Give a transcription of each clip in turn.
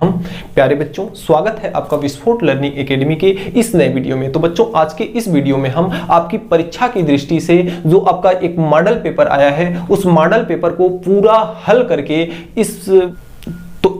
हम प्यारे बच्चों, स्वागत है आपका विस्फोट लर्निंग एकेडमी के इस नए वीडियो में। तो बच्चों, आज के इस वीडियो में हम आपकी परीक्षा की दृष्टि से जो आपका एक मॉडल पेपर आया है उस मॉडल पेपर को पूरा हल करके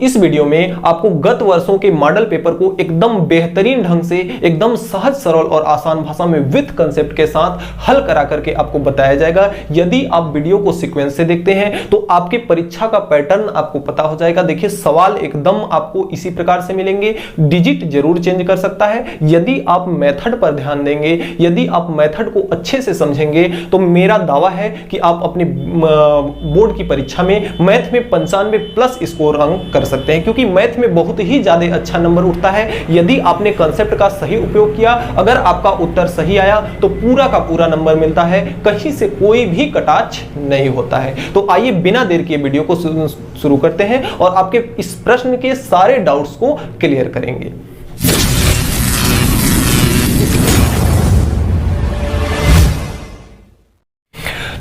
इस वीडियो में आपको गत वर्षों के मॉडल पेपर को एकदम बेहतरीन ढंग से, एकदम सहज सरल और आसान भाषा में विद कंसेप्ट के साथ हल करा करके आपको बताया जाएगा। यदि आप वीडियो को सीक्वेंस से देखते हैं तो आपके परीक्षा का पैटर्न आपको पता हो जाएगा। देखिए, सवाल एकदम आपको इसी प्रकार से मिलेंगे, डिजिट जरूर चेंज कर सकता है। यदि आप मेथड पर ध्यान देंगे, यदि आप मेथड को अच्छे से समझेंगे तो मेरा दावा है कि आप अपने बोर्ड की परीक्षा में मैथ में 95+ स्कोर अंक कर सकते हैं, क्योंकि मैथ में बहुत ही ज्यादा अच्छा नंबर उठता है यदि आपने कंसेप्ट का सही उपयोग किया। अगर आपका उत्तर सही आया तो पूरा का पूरा नंबर मिलता है, कहीं से कोई भी कटाच नहीं होता है। तो आइए बिना देर किए वीडियो को शुरू करते हैं और आपके इस प्रश्न के सारे डाउट्स को क्लियर करेंगे।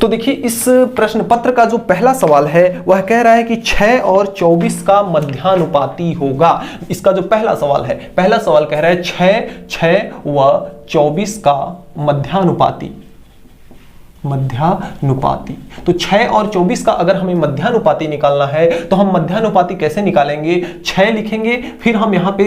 तो देखिए, इस प्रश्न पत्र का जो पहला सवाल है वह कह रहा है कि 6 और 24 का मध्यानुपाती होगा। इसका जो पहला सवाल है, पहला सवाल कह रहा है 6 व 24 का मध्यानुपाती। तो 6 और 24 का अगर हमें मध्यानुपाती निकालना है तो हम मध्यानुपाती कैसे निकालेंगे? 6 लिखेंगे, फिर हम यहाँ पे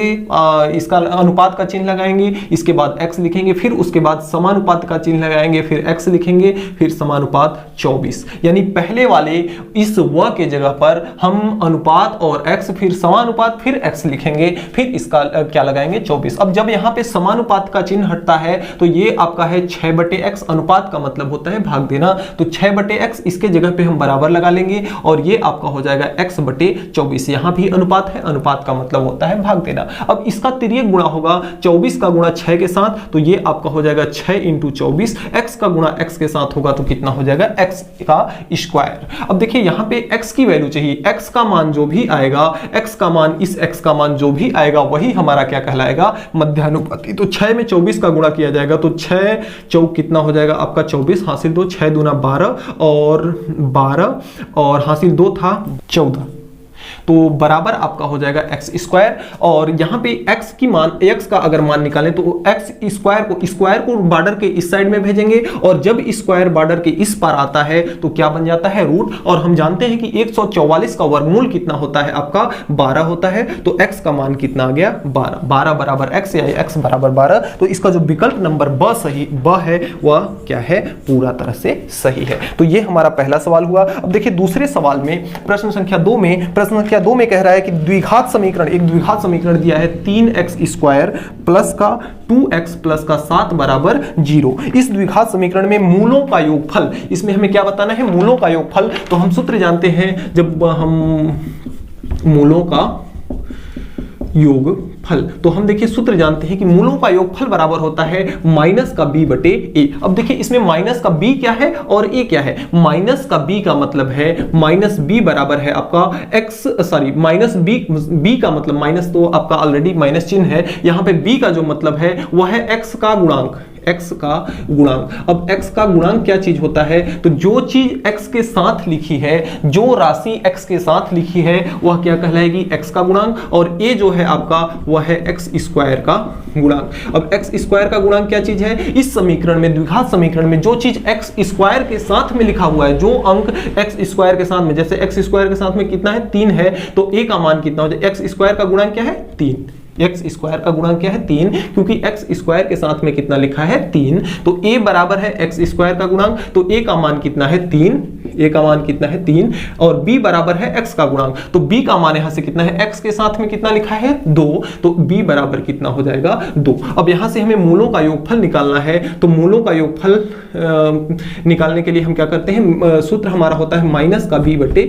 इसका अनुपात का चिन्ह लगाएंगे, इसके बाद x लिखेंगे, फिर उसके बाद समानुपात का चिन्ह लगाएंगे, फिर x लिखेंगे, फिर समानुपात 24। यानी पहले वाले इस व के जगह पर हम अनुपात और x, फिर समानुपात, फिर x लिखेंगे, फिर इसका क्या लगाएंगे? 24। अब जब यहाँ पे समानुपात का चिन्ह हटता है तो ये आपका है 6/x। अनुपात का मतलब होता है भाग देना, तो 6/x इसके जगह पे हम बराबर लगा लेंगे और ये आपका हो जाएगा x/24। यहां भी अनुपात है, अनुपात का मतलब होता है भाग देना। अब इसका तिर्यक गुणा होगा 24 का गुणा 6 के साथ, तो ये आपका हो जाएगा 6 × 24। x का गुणा x के साथ होगा तो कितना हो जाएगा? x का स्क्वायर। अब देखिए, यहां पे x की वैल्यू चाहिए, x का मान जो भी आएगा, x का मान, इस x का मान जो भी आएगा वही हमारा क्या कहलाएगा? मध्यानुपाती। तो 6 में 24 का गुणा किया जाएगा तो 6 चौक कितना हो जाएगा आपका? 24 हासिल 2, 6 दूना 12 और हासिल 2 था 14, तो बराबर आपका हो जाएगा x स्क्वायर। और यहाँ पे x की मान, x का अगर मान निकालें तो x स्क्वायर को बॉर्डर के इस साइड में भेजेंगे और जब स्क्वायर बॉर्डर के इस पार आता है तो क्या बन जाता है? रूट। और हम जानते हैं कि 144 का वर्गमूल कितना होता है आपका? 12 होता है। तो x का मान कितना आ गया? 12 बराबर x, या x बराबर 12। तो इसका जो विकल्प नंबर ब है वह क्या है? पूरा तरह से सही है। तो ये हमारा पहला सवाल हुआ। अब देखिए, दूसरे सवाल में प्रश्न संख्या 2 में कह रहा है कि द्विघात समीकरण, एक द्विघात समीकरण दिया है 3x² प्लस का 2x प्लस का 7 बराबर 0। इस द्विघात समीकरण में मूलों का योगफल, इसमें हमें क्या बताना है? मूलों का योगफल। तो हम सूत्र जानते हैं, जब हम मूलों का योगफल, तो हम देखिए सूत्र जानते हैं कि मूलों का योगफल बराबर होता है माइनस का b/a। अब देखिए, इसमें माइनस का b क्या है और a क्या है? माइनस का b का मतलब है माइनस b बराबर है आपका माइनस b का मतलब, माइनस तो आपका ऑलरेडी माइनस चिन्ह है, यहाँ पे b का जो मतलब है वह है x का गुणांक। अब x का गुणांक क्या चीज होता है? तो जो चीज x के साथ लिखी है, जो राशि x के साथ लिखी है वह क्या कहलाएगी? x का गुणांक। और a जो है आपका वह है x² का गुणांक। अब x² का गुणांक क्या चीज है? इस समीकरण में, द्विघात समीकरण में जो चीज x² के साथ में लिखा हुआ है, जो अंक x² के साथ में, जैसे x² के साथ में कितना है? 3 है, तो a का मान कितना हो जाए? x² का गुणांक क्या है? 3। x² का गुणांक क्या है? 3, क्योंकि x² के साथ में कितना लिखा है? 3। तो a बराबर है x² का गुणांक, तो a का मान कितना है? 3। a का मान कितना है? 3। और b बराबर है x का गुणांक, तो b का मान यहां से कितना है? x के साथ में कितना लिखा है? 2, तो b बराबर कितना हो जाएगा? 2। अब यहां से हमें मूलों का योगफल निकालना है, तो मूलों का योगफल निकालने के लिए हम क्या करते हैं? सूत्र हमारा होता है माइनस का b/a।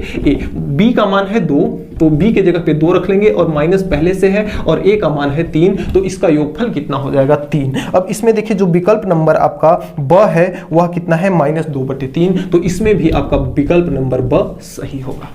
b का मान है 2, तो b के जगह पे 2 रख लेंगे और माइनस पहले से है, और a का मान है 3, तो इसका योगफल कितना हो जाएगा? 3। अब इसमें देखिए, जो विकल्प नंबर आपका ब है वह कितना है? -2/3। तो इसमें भी आपका विकल्प नंबर ब सही होगा।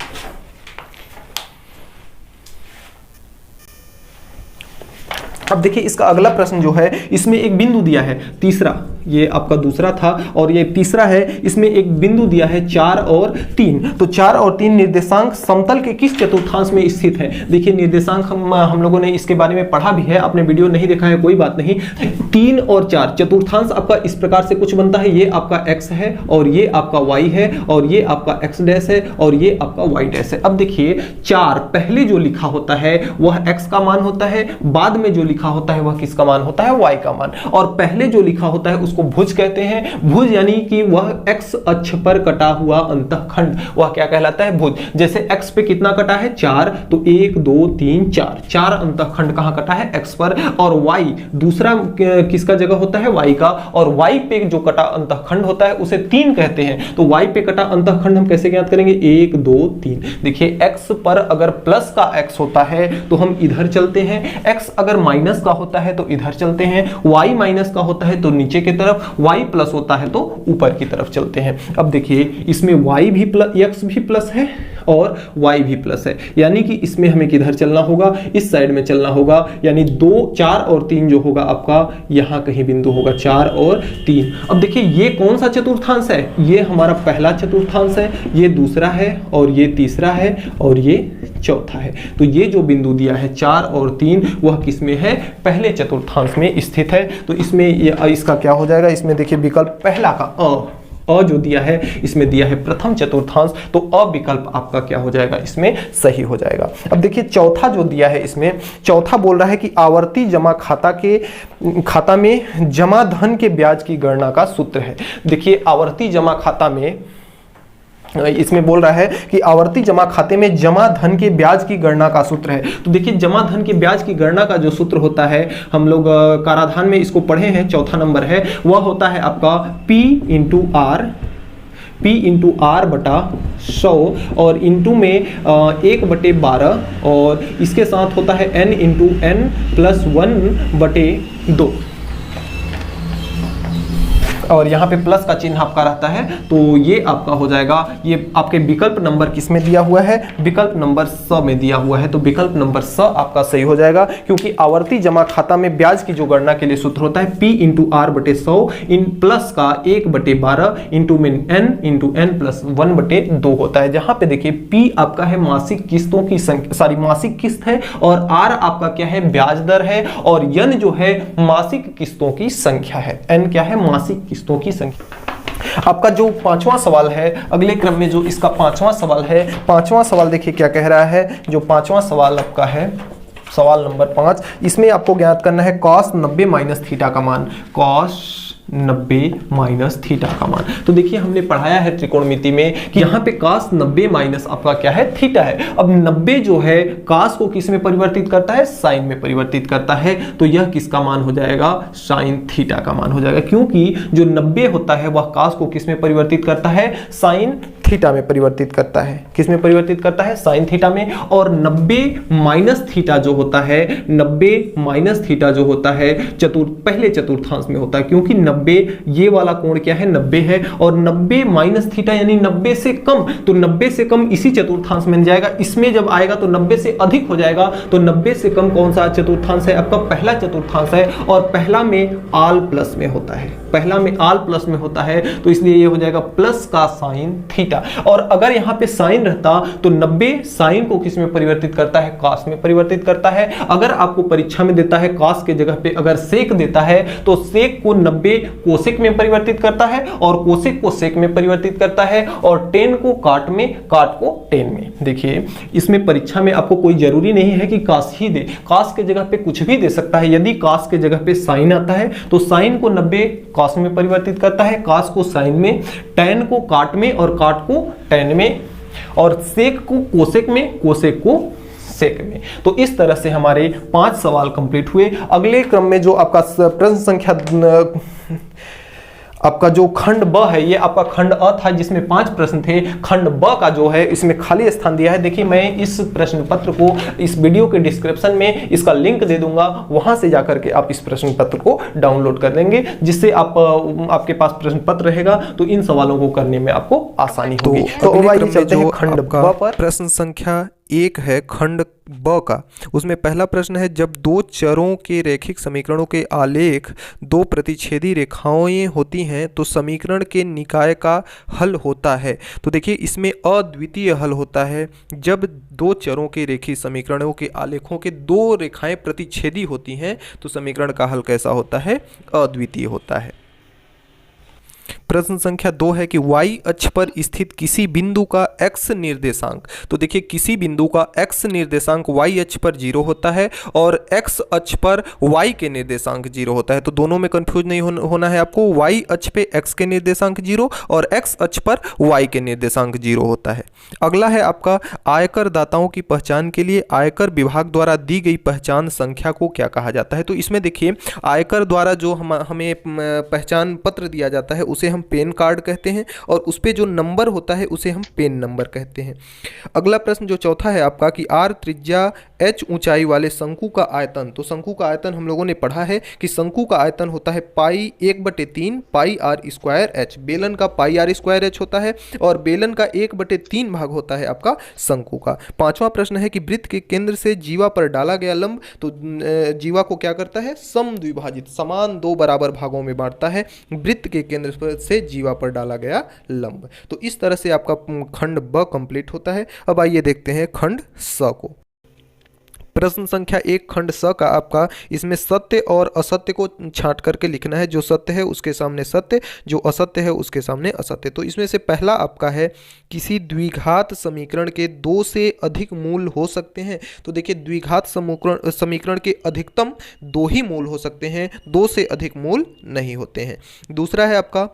अब देखिए, इसका अगला प्रश्न जो है, इसमें एक बिंदु दिया है तीसरा, ये आपका दूसरा था, और ये तीसरा है। इसमें एक बिंदु दिया है 4 और 3। तो 4 और 3 निर्देशांक समतल के किस चतुर्थांश में स्थित है? देखिए निर्देशांक हम लोगों ने इसके बारे में पढ़ा भी है, आपने वीडियो नहीं देखा है कोई बात नहीं। 3 और 4 चतुर्थांश आपका इस प्रकार से कुछ बनता है, ये आपका x है और ये आपका y है और ये आपका x डैश है और ये आपका y डैश है। अब देखिए 4 पहले जो लिखा होता है वह x का मान होता है, बाद में जो लिखा होता है वह किसका मान होता है? y का मान। और पहले जो लिखा होता है उसको भुज कहते हैं। भुज यानी कि वह x अक्ष पर कटा हुआ अंतःखंड, वह क्या कहलाता है? भुज। जैसे x पे कितना कटा है? 4, तो 1 2 3 4, 4 अंतःखंड कहां कटा है? x पर। और y दूसरा किसका जगह होता है? y का। और y पे जो कटा अंतःखंड होता है उसे 3 कहते हैं। तो y पे कटा अंतःखंड हम कैसे ज्ञात करेंगे? 1 2 3। देखिए x पर अगर प्लस का x होता है तो हम इधर चलते हैं, x अगर माइनस का होता है तो इधर चलते हैं, y माइनस का होता है तो नीचे की तरफ, y प्लस होता है तो ऊपर की तरफ चलते हैं। अब देखिए इसमें y भी प्लस, x भी प्लस है और y भी प्लस है, यानी कि इसमें हमें किधर चलना होगा? इस साइड में चलना होगा। यानी 2 4 और 3 जो होगा आपका यहां कहीं बिंदु होगा, 4 और 3। अब देखिए ये कौन सा चतुर्थांश है? ये हमारा पहला चतुर्थांश है, ये दूसरा है और ये तीसरा है और ये चौथा है। तो ये जो बिंदु दिया है 4 और 3 वह किसमें है? पहले चतुर्थांश में स्थित है। तो इसमें इसका क्या हो जाएगा? इसमें देखिए विकल्प पहला का अ जो दिया है इसमें दिया है प्रथम चतुर्थांश, तो अ विकल्प आपका क्या हो जाएगा? इसमें सही हो जाएगा। अब देखिए चौथा जो दिया है, इसमें चौथा बोल रहा है कि आवर्ती जमा खाता में जमा धन के ब्याज की गणना का सूत्र है। देखिए आवर्ती जमा खाता में इसमें बोल रहा है कि आवर्ती जमा खाते में जमा धन के ब्याज की गणना का सूत्र है। तो देखिए जमा धन के ब्याज की गणना का जो सूत्र होता है, हम लोग कराधान में इसको पढ़े हैं, चौथा नंबर है, वह होता है आपका P इंटू आर बटा 100 और इंटू में 1/12 और इसके साथ होता है n इंटू n प्लस 1/2 और यहाँ पे प्लस का चिन्ह आपका रहता है। तो ये आपका हो जाएगा, ये आपके विकल्प नंबर किस में दिया हुआ है? विकल्प नंबर स में दिया हुआ है। तो विकल्प नंबर स आपका सही हो जाएगा, क्योंकि आवर्ती जमा खाता में ब्याज की जो गणना के लिए सूत्र होता है P इंटू आर बटे 100 इन प्लस का 1/12 इंटू में n इंटू n प्लस 1/2 होता है। जहां पे देखिए P आपका है मासिक किस्तों की संख्या, मासिक किस्त है, और R आपका क्या है? ब्याज दर है, और n जो है मासिक किस्तों की संख्या है। n क्या है? मासिक किस्तों की संख्या। आपका जो 5वां सवाल है, अगले क्रम में जो इसका 5वां सवाल है, 5वां सवाल देखिए क्या कह रहा है। जो 5वां सवाल आपका है, सवाल नंबर 5, इसमें आपको ज्ञात करना है cos 90 माइनस थीटा का मान। cos 90 माइनस थीटा का मान। तो देखिए हमने पढ़ाया है त्रिकोणमिति में कि यहाँ पे cos 90 माइनस आपका क्या है? थीटा है। अब 90 जो है cos को किस में परिवर्तित करता है? साइन में परिवर्तित करता है। तो यह किसका मान हो जाएगा? साइन थीटा का मान हो जाएगा, क्योंकि जो 90 होता है वह cos को किस में परिवर्तित करता है? साइन थीटा में परिवर्तित करता है। किस में परिवर्तित करता है? साइन थीटा में। और 90 माइनस थीटा जो होता है, 90 माइनस थीटा जो होता है पहले चतुर्थांश में होता है, क्योंकि 90 ये वाला कोण क्या है? 90 है, और 90 माइनस थीटा यानी 90 से कम, तो 90 से कम इसी चतुर्थांश में जाएगा। इसमें जब आएगा तो 90 से अधिक हो जाएगा। तो 90 से कम कौन सा चतुर्थांश है? आपका पहला चतुर्थांश है, और पहला में आल प्लस में होता है, पहला में आल प्लस में होता है, तो इसलिए ये हो जाएगा प्लस का साइन थीटा। और अगर यहाँ पे साइन रहता तो 90 साइन को किस में परिवर्तित करता है? cos में परिवर्तित करता है। अगर आपको परीक्षा में देता है cos के जगह पे अगर सेक देता है तो सेक को 90 कोसेक में परिवर्तित करता है, और कोसेक को सेक में परिवर्तित करता है, और टेन को काट में, काट को टेन में। देखिए इसमें परीक्षा में आपको कोई जरूरी नहीं है कि cos ही दे, cos के जगह पे कुछ भी दे सकता है। यदि cos के जगह पे साइन आता है तो साइन को 90 cos में परिवर्तित करता है, cos को साइन में, टेन को काट में और काट को टेन में, और सेक को कोसेक में, कोसेक को सेक में। तो इस तरह से हमारे 5 सवाल कंप्लीट हुए। अगले क्रम में जो आपका प्रश्न संख्या आपका जो खंड ब है, ये आपका खंड अ था जिसमें 5 प्रश्न थे। खंड ब का जो है इसमें खाली स्थान दिया है। देखिए मैं इस प्रश्न पत्र को इस वीडियो के डिस्क्रिप्शन में इसका लिंक दे दूंगा, वहां से जाकर के आप इस प्रश्न पत्र को डाउनलोड कर लेंगे, जिससे आपके पास प्रश्न पत्र रहेगा तो इन सवालों को करने में आपको आसानी होगी। तो चलते हैं खंड ब पर। प्रश्न संख्या एक है खंड ब का, उसमें पहला प्रश्न है, जब दो चरों के रैखिक समीकरणों के आलेख दो प्रतिच्छेदी रेखाएं होती हैं तो समीकरण के निकाय का हल होता है। तो देखिए इसमें अद्वितीय हल होता है। जब दो चरों के रेखिक समीकरणों के आलेखों के दो रेखाएं प्रतिच्छेदी होती हैं तो समीकरण का हल कैसा होता है? अद्वितीय होता है। प्रश्न संख्या 2 है कि y अक्ष पर स्थित किसी बिंदु का x निर्देशांक, तो देखिए किसी बिंदु का x निर्देशांक y अक्ष पर 0 होता है और x अक्ष पर y के निर्देशांक 0 होता है। तो दोनों में कंफ्यूज नहीं होना है आपको। y अक्ष पे x के निर्देशांक 0 और x अक्ष पर y के निर्देशांक 0 होता है। अगला है आपका, आयकर दाताओं की पहचान के लिए आयकर विभाग द्वारा दी गई पहचान संख्या को क्या कहा जाता है? तो इसमें देखिए आयकर द्वारा जो हमें पहचान पत्र दिया जाता है उसे हम पेन कार्ड कहते हैं और उस पे जो नंबर होता है उसे हम पेन नंबर कहते हैं। अगला प्रश्न जो चौथा है आपका कि r त्रिज्या h ऊंचाई वाले शंकु का आयतन, तो शंकु का आयतन हम लोगों ने पढ़ा है कि शंकु का आयतन होता है पाई 1/3 पाई r स्क्वायर h। बेलन का पाई r स्क्वायर h होता है और बेलन का 1/3 भाग होता है आपका शंकु का। पांचवा प्रश्न है कि वृत्त के केंद्र से जीवा पर डाला गया लंब, तो जीवा को क्या करता है? समद्विभाजित, समान दो बराबर भागों में बांटता है वृत्त के केंद्र से जीवा पर डाला गया लंब। तो इस तरह से आपका खंड ब कंप्लीट होता है। अब आइए देखते हैं खंड स को। प्रश्न संख्या 1 खंड स का आपका, इसमें सत्य और असत्य को छांट करके लिखना है। जो सत्य है उसके सामने सत्य, जो असत्य है उसके सामने असत्य। तो इसमें से पहला आपका है, किसी द्विघात समीकरण के 2 से अधिक मूल हो सकते हैं। तो देखिए द्विघात समीकरण के अधिकतम 2 ही मूल हो सकते हैं, 2 से अधिक मूल नहीं होते हैं। दूसरा है आपका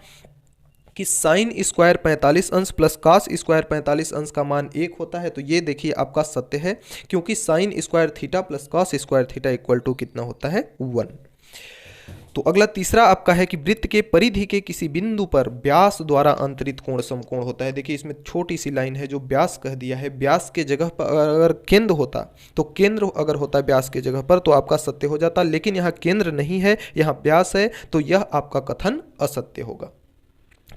कि साइन स्क्वायर 45 अंश प्लस कास स्क्वायर 45 अंश का मान 1 होता है। तो ये देखिए आपका सत्य है, क्योंकि sine square theta plus cos square theta equal to कितना होता है? 1। तो अगला तीसरा आपका है कि वृत्त के परिधि के किसी बिंदु पर व्यास द्वारा अंतरित कोण समकोण होता है। देखिए इसमें छोटी सी लाइन है जो व्यास कह दिया है। व्यास के जगह पर अगर केंद्र होता, तो केंद्र अगर होता व्यास के जगह पर तो आपका सत्य हो जाता, लेकिन यहाँ केंद्र नहीं है, यहाँ व्यास है, तो यह आपका कथन असत्य होगा।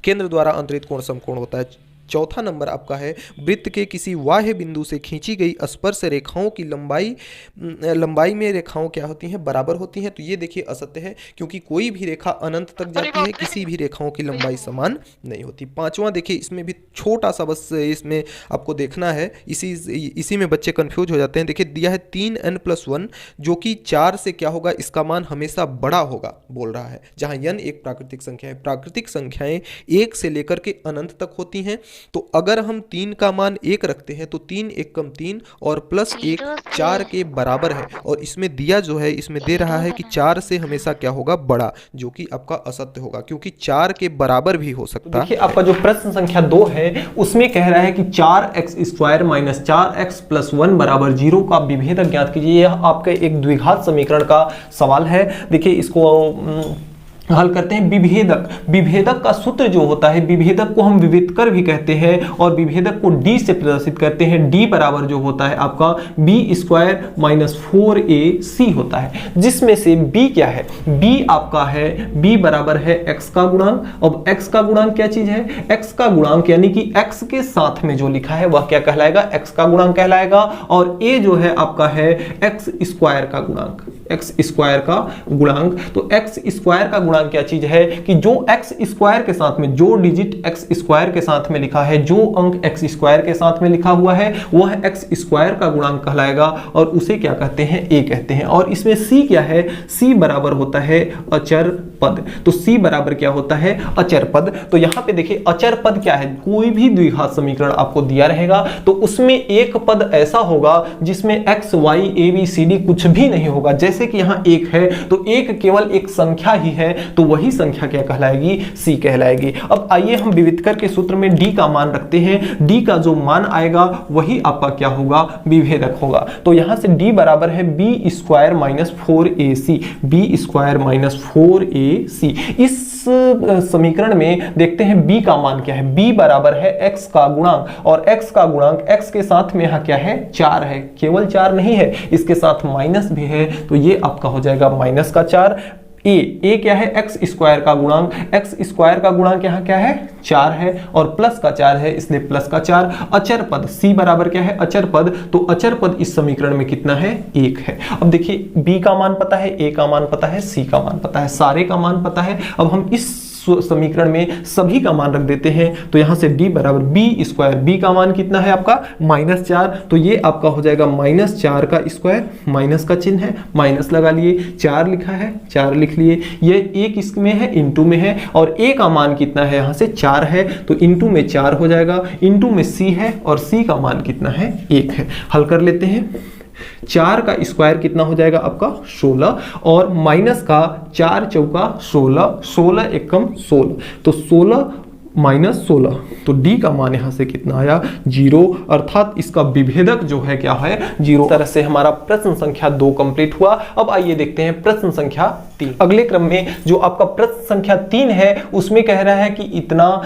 केंद्र द्वारा अंतरित कोण समकोण होता है। चौथा नंबर आपका है, वृत्त के किसी बाह्य बिंदु से खींची गई स्पर्श रेखाओं की लंबाई में रेखाओं क्या होती हैं? बराबर होती हैं। तो ये देखिए असत्य है, क्योंकि कोई भी रेखा अनंत तक जाती है, किसी भी रेखाओं की लंबाई समान नहीं होती। पांचवा देखिए, इसमें भी छोटा सा बस इसमें आपको देखना है, इसी में बच्चे कंफ्यूज हो जाते हैं। देखिए दिया है 3n+1 जो कि 4 से क्या होगा? इसका मान हमेशा बड़ा होगा बोल रहा है, जहां n एक प्राकृतिक संख्या है। प्राकृतिक संख्याएं 1 से लेकर के अनंत तक होती हैं। तो अगर हम 3 का मान 1 रखते हैं तो 3 1 कम 3 और प्लस 1 4 के बराबर है। और इसमें दिया जो है, इसमें दे रहा है कि 4 से हमेशा क्या होगा? बड़ा, जो कि आपका असत्य होगा, क्योंकि 4 के बराबर भी हो सकता है। देखिए आपका जो प्रश्न संख्या 2 है उसमें कह रहा है कि 4x square minus 4x plus 1 बराबर 0 का विभेदक ज्ञात कीजिए। यह आपका एक द्विघात समीकरण का सवाल है। देखिए इसको हल करते हैं। विभेदक का सूत्र जो होता है, विभेदक को हम विभेदकर भी कहते हैं और विभेदक को d से प्रदर्शित करते हैं। d बराबर जो होता है आपका b स्क्वायर माइनस 4ac होता है, जिसमें से b क्या है? b आपका है, b बराबर है x का गुणांक। अब x का गुणांक क्या चीज है? x का गुणांक यानी कि x के साथ में जो लिखा है वह क्या कहलाएगा? x का गुणांक कहलाएगा। और a जो है आपका है x स्क्वायर का गुणांक, x स्क्वायर का गुणांक। तो x स्क्वायर का गुणांक क्या चीज है कि जो x स्क्वायर के साथ में, जो डिजिट x स्क्वायर के साथ में लिखा है, जो अंक x स्क्वायर के साथ में लिखा हुआ है वह x स्क्वायर का गुणांक कहलाएगा और उसे क्या कहते हैं? a कहते हैं। और इसमें c क्या है? c बराबर होता है अचर पद। तो c बराबर क्या होता है? अचर पद। तो यहां पे देखिए अचर पद क्या है? कोई भी द्विघात समीकरण आपको दिया रहेगा तो उसमें एक पद ऐसा होगा जिसमें x y a b c d कुछ भी नहीं होगा। जैसे कि यहाँ 1 है तो 1 केवल एक संख्या ही है, तो वही संख्या क्या कहलाएगी? c कहलाएगी। अब आइए हम विविधकर के सूत्र में d का मान रखते हैं। d का जो मान आएगा वही आपका क्या होगा? विभेदक होगा। तो यहां से d बराबर है b square minus 4ac, b square minus 4ac। इस समीकरण में देखते हैं b का मान क्या है? b बराबर है x का गुणांक, और x का गुणांक x के साथ में यहाँ क्या है? 4 है। केवल 4 नहीं है, इसके साथ माइनस भी है, तो ये आपका हो जाएगा माइनस का 4। ए क्या है, एक्स स्क्वायर का गुणांक, एक्स स्क्वायर का गुणांक यहाँ क्या है 4 है और प्लस का 4 है इसलिए प्लस का 4। अचर पद सी बराबर क्या है अचर पद, तो अचर पद इस समीकरण में कितना है 1 है। अब देखिए बी का मान पता है, ए का मान पता है, सी का मान पता है, सारे का मान पता है। अब हम इस समीकरण में सभी का मान रख देते हैं तो यहां से d बराबर बी स्क्वायर, बी का मान कितना है आपका -4, तो ये आपका हो जाएगा -4 का स्क्वायर, माइनस का चिन्ह है माइनस लगा लिए, 4 लिखा है 4 लिख लिए, ये एक इसमें है इनटू में है और a का मान कितना है यहाँ से 4 है तो इनटू में 4 हो जाएगा, इनटू में c है और c का मान कितना है 1 है। हल कर लेते हैं, 4 का स्क्वायर कितना हो जाएगा आपका 16 और माइनस का 4 चौका 16, 16 एकम 16 तो 16 माइनस 16 तो d का मान यहां से कितना आया 0, अर्थात इसका विभेदक जो है क्या है 0। तरह से हमारा प्रश्न संख्या 2 कंप्लीट हुआ। अब आइए देखते हैं प्रश्न संख्या 3। अगले क्रम में जो आपका प्रश्न संख्या 3 है उसमें कह रहा है कि इतना,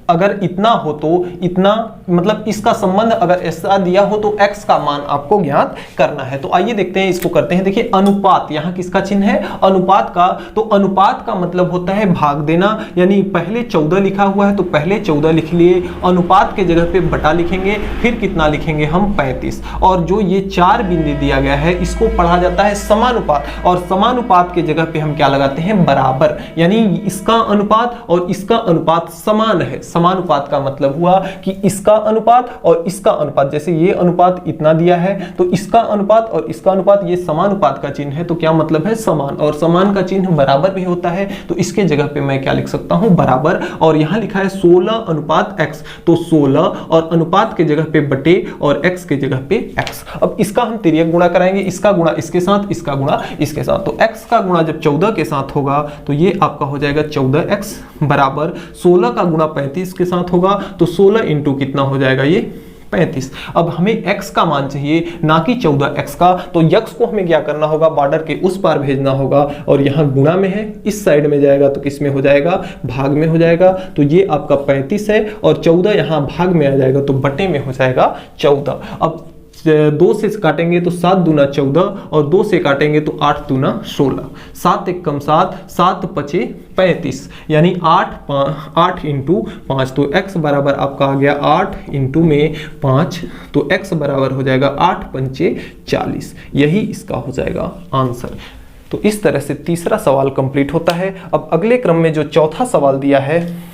अगर इतना हो तो इतना, मतलब इसका संबंध अगर ऐसा दिया हो तो x का मान आपको ज्ञात करना है। तो आइए देखते हैं, इसको करते हैं। देखिए अनुपात, यहाँ किसका चिन्ह है अनुपात का, तो अनुपात का मतलब होता है भाग देना, यानी पहले 14 लिखा हुआ है तो पहले 14 लिख लिए, अनुपात के जगह पे बटा लिखेंगे, फिर कितना लिखेंगे हम 35, और जो ये 4 बिंदु दिया गया है इसको पढ़ा जाता है समानुपात, और समानुपात के जगह पे हम क्या लगाते हैं बराबर, यानी इसका अनुपात और इसका अनुपात समान है। समानुपात का मतलब हुआ कि इसका अनुपात और इसका अनुपात, जैसे ये अनुपात इतना दिया है तो इसका अनुपात और इसका अनुपात ये समानुपात का चिन्ह है, तो क्या मतलब है समान, और समान का चिन्ह बराबर भी होता है तो इसके जगह पे मैं क्या लिख सकता हूं बराबर। और यहां लिखा है 16 अनुपात x, तो 16 और अनुपात के जगह पे बटे और x के जगह पे x। अब इसका हम तिर्यक गुणा कराएंगे, इसका गुणा इसके साथ, इसका गुणा इसके साथ, तो x का गुणा जब 14 के साथ होगा तो ये आपका हो जाएगा 14x बराबर 16 का गुणा 35 के साथ होगा तो 16 इंटू कितना हो जाएगा ये 35। अब हमें x का मान चाहिए ना कि 14x का, तो x को हमें क्या करना होगा बॉर्डर के उस पार भेजना होगा, और यहाँ गुणा में है इस साइड में जाएगा तो किस में हो जाएगा भाग में हो जाएगा, तो ये आपका 35 है और 14 यहाँ भाग में आ जाएगा तो बटे में हो जाएगा 14। अब 2 से काटेंगे तो 7 दूना 14 और 2 से काटेंगे तो 8 दूना 16, 7 एक कम 7, 7 पचे 35, यानी 8 इंटू 5, तो x बराबर आपका आ गया 8 इंटू में 5, तो x बराबर हो जाएगा 8 पंचे 40, यही इसका हो जाएगा आंसर। तो इस तरह से तीसरा सवाल कंप्लीट होता है। अब अगले क्रम में जो चौथा सवाल दिया है,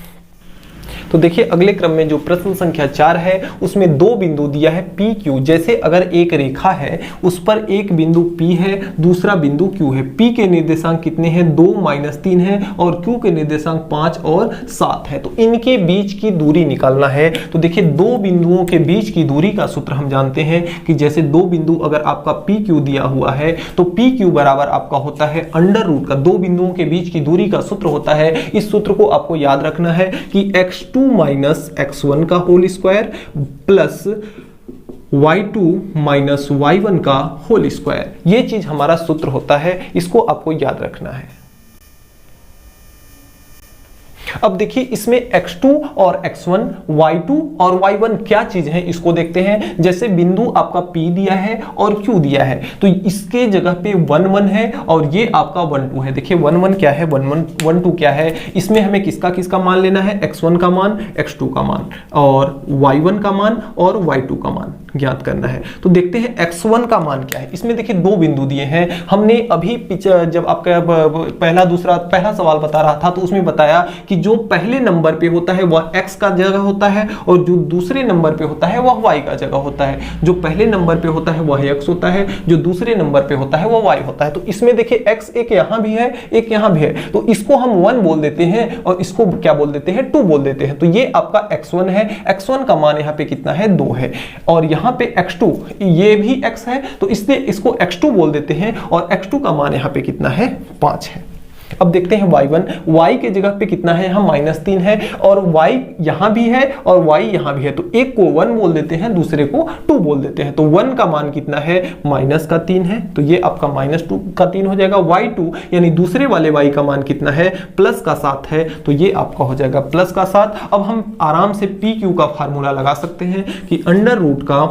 तो देखिए अगले क्रम में जो प्रश्न संख्या 4 है उसमें 2 बिंदु दिया है पी क्यू। जैसे अगर एक रेखा है उस पर एक बिंदु P है, दूसरा बिंदु Q है। P के निर्देशांक कितने हैं 2 - 3 है और Q के निर्देशांक 5 और 7 है, तो इनके बीच की दूरी निकालना है। तो देखिए 2 बिंदुओं के बीच की दूरी का सूत्र हम जानते हैं कि जैसे 2 बिंदु अगर आपका PQ दिया हुआ है तो PQ बराबर आपका होता है अंडर रूट का, 2 बिंदुओं के बीच की दूरी का सूत्र होता है। इस सूत्र को आपको याद रखना है कि x2 माइनस x1 का whole square plus y2 minus y1 का होल स्क्वायर, ये चीज हमारा सूत्र होता है, इसको आपको याद रखना है। अब देखिए इसमें x2 और x1, y2 और y1 क्या चीज है इसको देखते हैं। जैसे बिंदु आपका P दिया है और Q दिया है तो इसके जगह पे 1 1 है और ये आपका 1 2 है। देखिए 1 1 क्या है 1 1 1 2 क्या है, इसमें हमें किसका किसका मान लेना है, x1 का मान, x2 का मान और y1 का मान और y2 का मान ज्ञात करना है। तो देखते हैं x1 का मान क्या है। इसमें देखिए 2 बिंदु दिए हैं, हमने अभी जब आपका पहला सवाल बता रहा था तो उसमें बताया कि जो पहले नंबर पे होता है वह x का जगह होता है और जो दूसरे नंबर पे होता है वह y का जगह होता है। जो पहले नंबर पे होता है वह x होता है, जो दूसरे नंबर पे होता है वह y होता है। तो इसमें देखिए x एक यहाँ भी है एक यहाँ भी है, तो इसको हम 1 बोल देते हैं और इसको क्या बोल देते हैं 2 बोल देते हैं। तो ये आपका x1 है, x1 का मान यहाँ पे कितना है 2 है और यहाँ पे x2 ये भी x है तो इसलिए इसको x2 बोल देते हैं और x2 का मान यहाँ पे कितना है 5 है। अब देखते हैं y1, y के जगह पे कितना है यहाँ -3 है और y यहाँ भी है और y यहाँ भी है, तो एक को 1 बोल देते हैं दूसरे को 2 बोल देते हैं। तो 1 का मान कितना है -3 है, तो ये आपका -2 हो जाएगा। y2 यानी दूसरे वाले y का मान कितना है +7 है, तो ये आपका हो जाएगा +7। अब हम आराम से PQ का फार्मूला लगा सकते हैं कि अंडर रूट का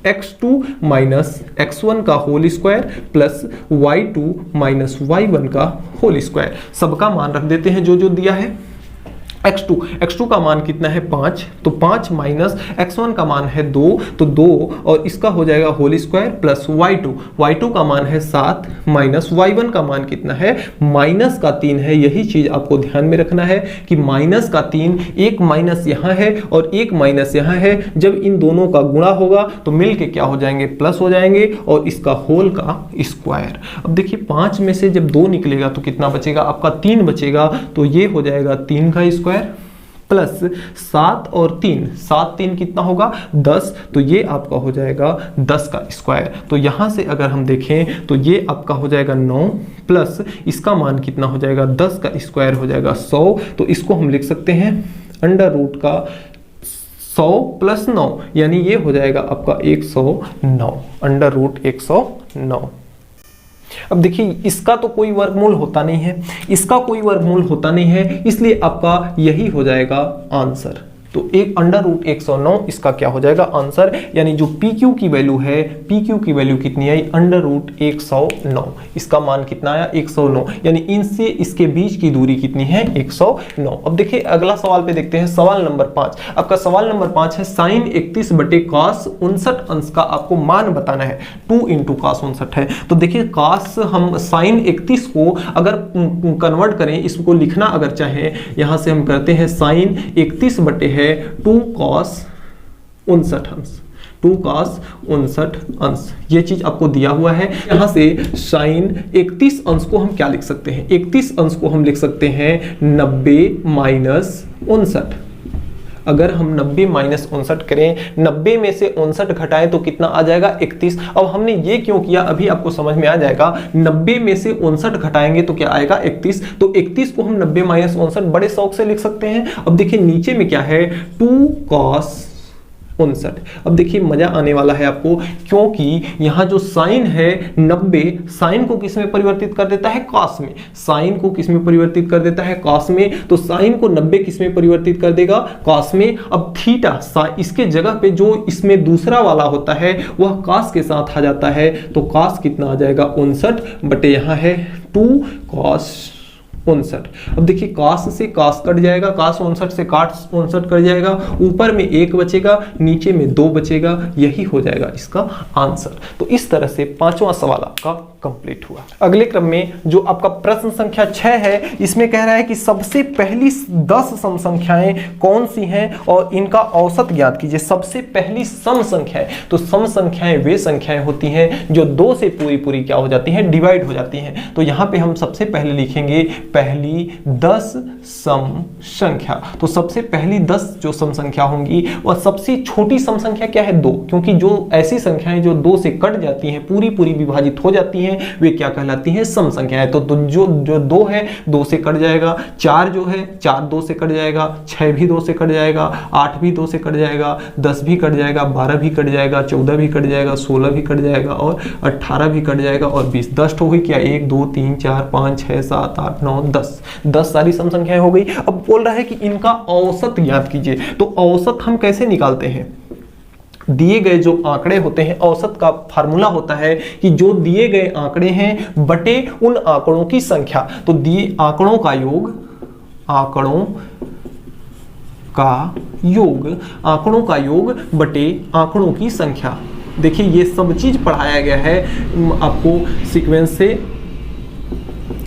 x2 माइनस x1 का whole square plus y2 minus y1 का होल स्क्वायर, सबका मान रख देते हैं जो जो दिया है। x2 का मान कितना है 5, तो 5 माइनस x1 का मान है 2, तो 2 और इसका हो जाएगा होल स्क्वायर प्लस y2 का मान है 7 माइनस y1 का मान कितना है माइनस का 3 है। यही चीज आपको ध्यान में रखना है कि माइनस का 3, एक माइनस यहाँ है और एक माइनस यहाँ है, जब इन दोनों का गुणा होगा तो मिल के क्या हो जाएंगे प्लस हो जाएंगे और इसका होल का स्क्वायर। अब देखिए 5 में से जब 2 निकलेगा तो कितना बचेगा आपका 3 बचेगा, तो ये हो जाएगा 3 का स्क्वायर प्लस 7 और 3, 7 3 कितना होगा 10, तो ये आपका हो जाएगा 10 का स्क्वायर। तो यहां से अगर हम देखें तो ये आपका हो जाएगा 9 प्लस इसका मान कितना हो जाएगा 10 का स्क्वायर हो जाएगा 100, तो इसको हम लिख सकते हैं अंडर रूट का 100 प्लस 9, यानी ये हो जाएगा आपका 109, अंडर रूट 109। अब देखिए इसका तो कोई वर्गमूल होता नहीं है, इसका कोई वर्गमूल होता नहीं है, इसलिए आपका यही हो जाएगा आंसर। तो एक अंडर रूट 109 इसका क्या हो जाएगा आंसर, यानी जो PQ की वैल्यू है, PQ की वैल्यू कितनी आई अंडर रूट 109, इसका मान कितना आया 109, यानी इनसे इसके बीच की दूरी कितनी है 109। अब देखिए अगला सवाल पे देखते हैं, सवाल नंबर 5। आपका सवाल नंबर 5 है साइन 31 बटे cos 59 अंश का आपको मान बताना है, 2 इंटू cos 59 है। तो देखिए cos हम साइन 31 को अगर कन्वर्ट करें, इसको लिखना अगर चाहें, यहां से हम करते हैं साइन 31 बटे है 2 cos 59 अंश, 2 cos 59 अंश, ये चीज आपको दिया हुआ है। यहां से साइन 31 अंश को हम क्या लिख सकते हैं, 31 अंश को हम लिख सकते हैं 90 माइनस 59। अगर हम 90 माइनस 59 करें, 90 में से 59 घटाएं तो कितना आ जाएगा 31। अब हमने ये क्यों किया अभी आपको समझ में आ जाएगा। 90 में से 59 घटाएंगे तो क्या आएगा 31, तो 31 को हम 90 माइनस 59 बड़े शौक से लिख सकते हैं। अब देखिए नीचे में क्या है 2 cos 59। अब देखिए मजा आने वाला है आपको, क्योंकि यहां जो साइन है 90 साइन को किस में परिवर्तित कर देता है cos में, साइन को किस में परिवर्तित कर देता है cos में, तो साइन को 90 किस में परिवर्तित कर देगा cos में। अब थीटा इसके जगह पे जो इसमें दूसरा वाला होता है वह cos के साथ आ जाता है, तो cos कितना आ जाएगा 59 बटे यहां है 2 cos 59। अब देखिए cos से cos कट जाएगा, cos 59 से cos 59 कट जाएगा, ऊपर में 1 बचेगा, नीचे में 2 बचेगा, यही हो जाएगा इसका आंसर। तो इस तरह से 5वां सवाल आपका कंप्लीट हुआ। अगले क्रम में जो आपका प्रश्न संख्या 6 है, इसमें कह रहा है कि सबसे पहली 10 सम संख्याएं कौन सी हैं और इनका औसत ज्ञात कीजिए। सबसे पहली सम संख्याएं, तो सम संख्याएं वे संख्याएं होती हैं जो 2 से पूरी पूरी क्या हो जाती हैं डिवाइड हो जाती हैं। तो यहां पे हम सबसे पहले लिखेंगे पहली 10 सम संख्या। तो सबसे पहली 10 जो सम संख्या होंगी वह सबसे छोटी सम संख्या क्या है 2, क्योंकि जो ऐसी संख्याएं जो 2 से कट जाती हैं पूरी पूरी विभाजित हो जाती हैं वे क्या कहलाती हैं सम संख्याएं। तो जो 2 है 2 से कट जाएगा, 4 जो है 4 2 से कट जाएगा, 6 भी 2 से कट जाएगा, 8 भी 2 से कट जाएगा, 10 भी कट जाएगा, 12 भी कट जाएगा, 14 भी कट जाएगा, 16 भी कट जाएगा और 18 भी कट जाएगा और 20। 10 हो गई क्या, 1 2 3 4 5 6 7 8 9 10 सारी सम संख्याएं हो गई। अब बोल रहा है कि इनका औसत ज्ञात कीजिए। तो औसत हम कैसे निकालते हैं, दिए गए जो आंकड़े होते हैं, औसत का फार्मूला होता है कि जो दिए गए आंकड़े हैं बटे उन आंकड़ों की संख्या। तो दिए आंकड़ों का योग, आंकड़ों का योग बटे आंकड़ों की संख्या। देखिए ये सब चीज पढ़ाया गया है आपको सीक्वेंस से।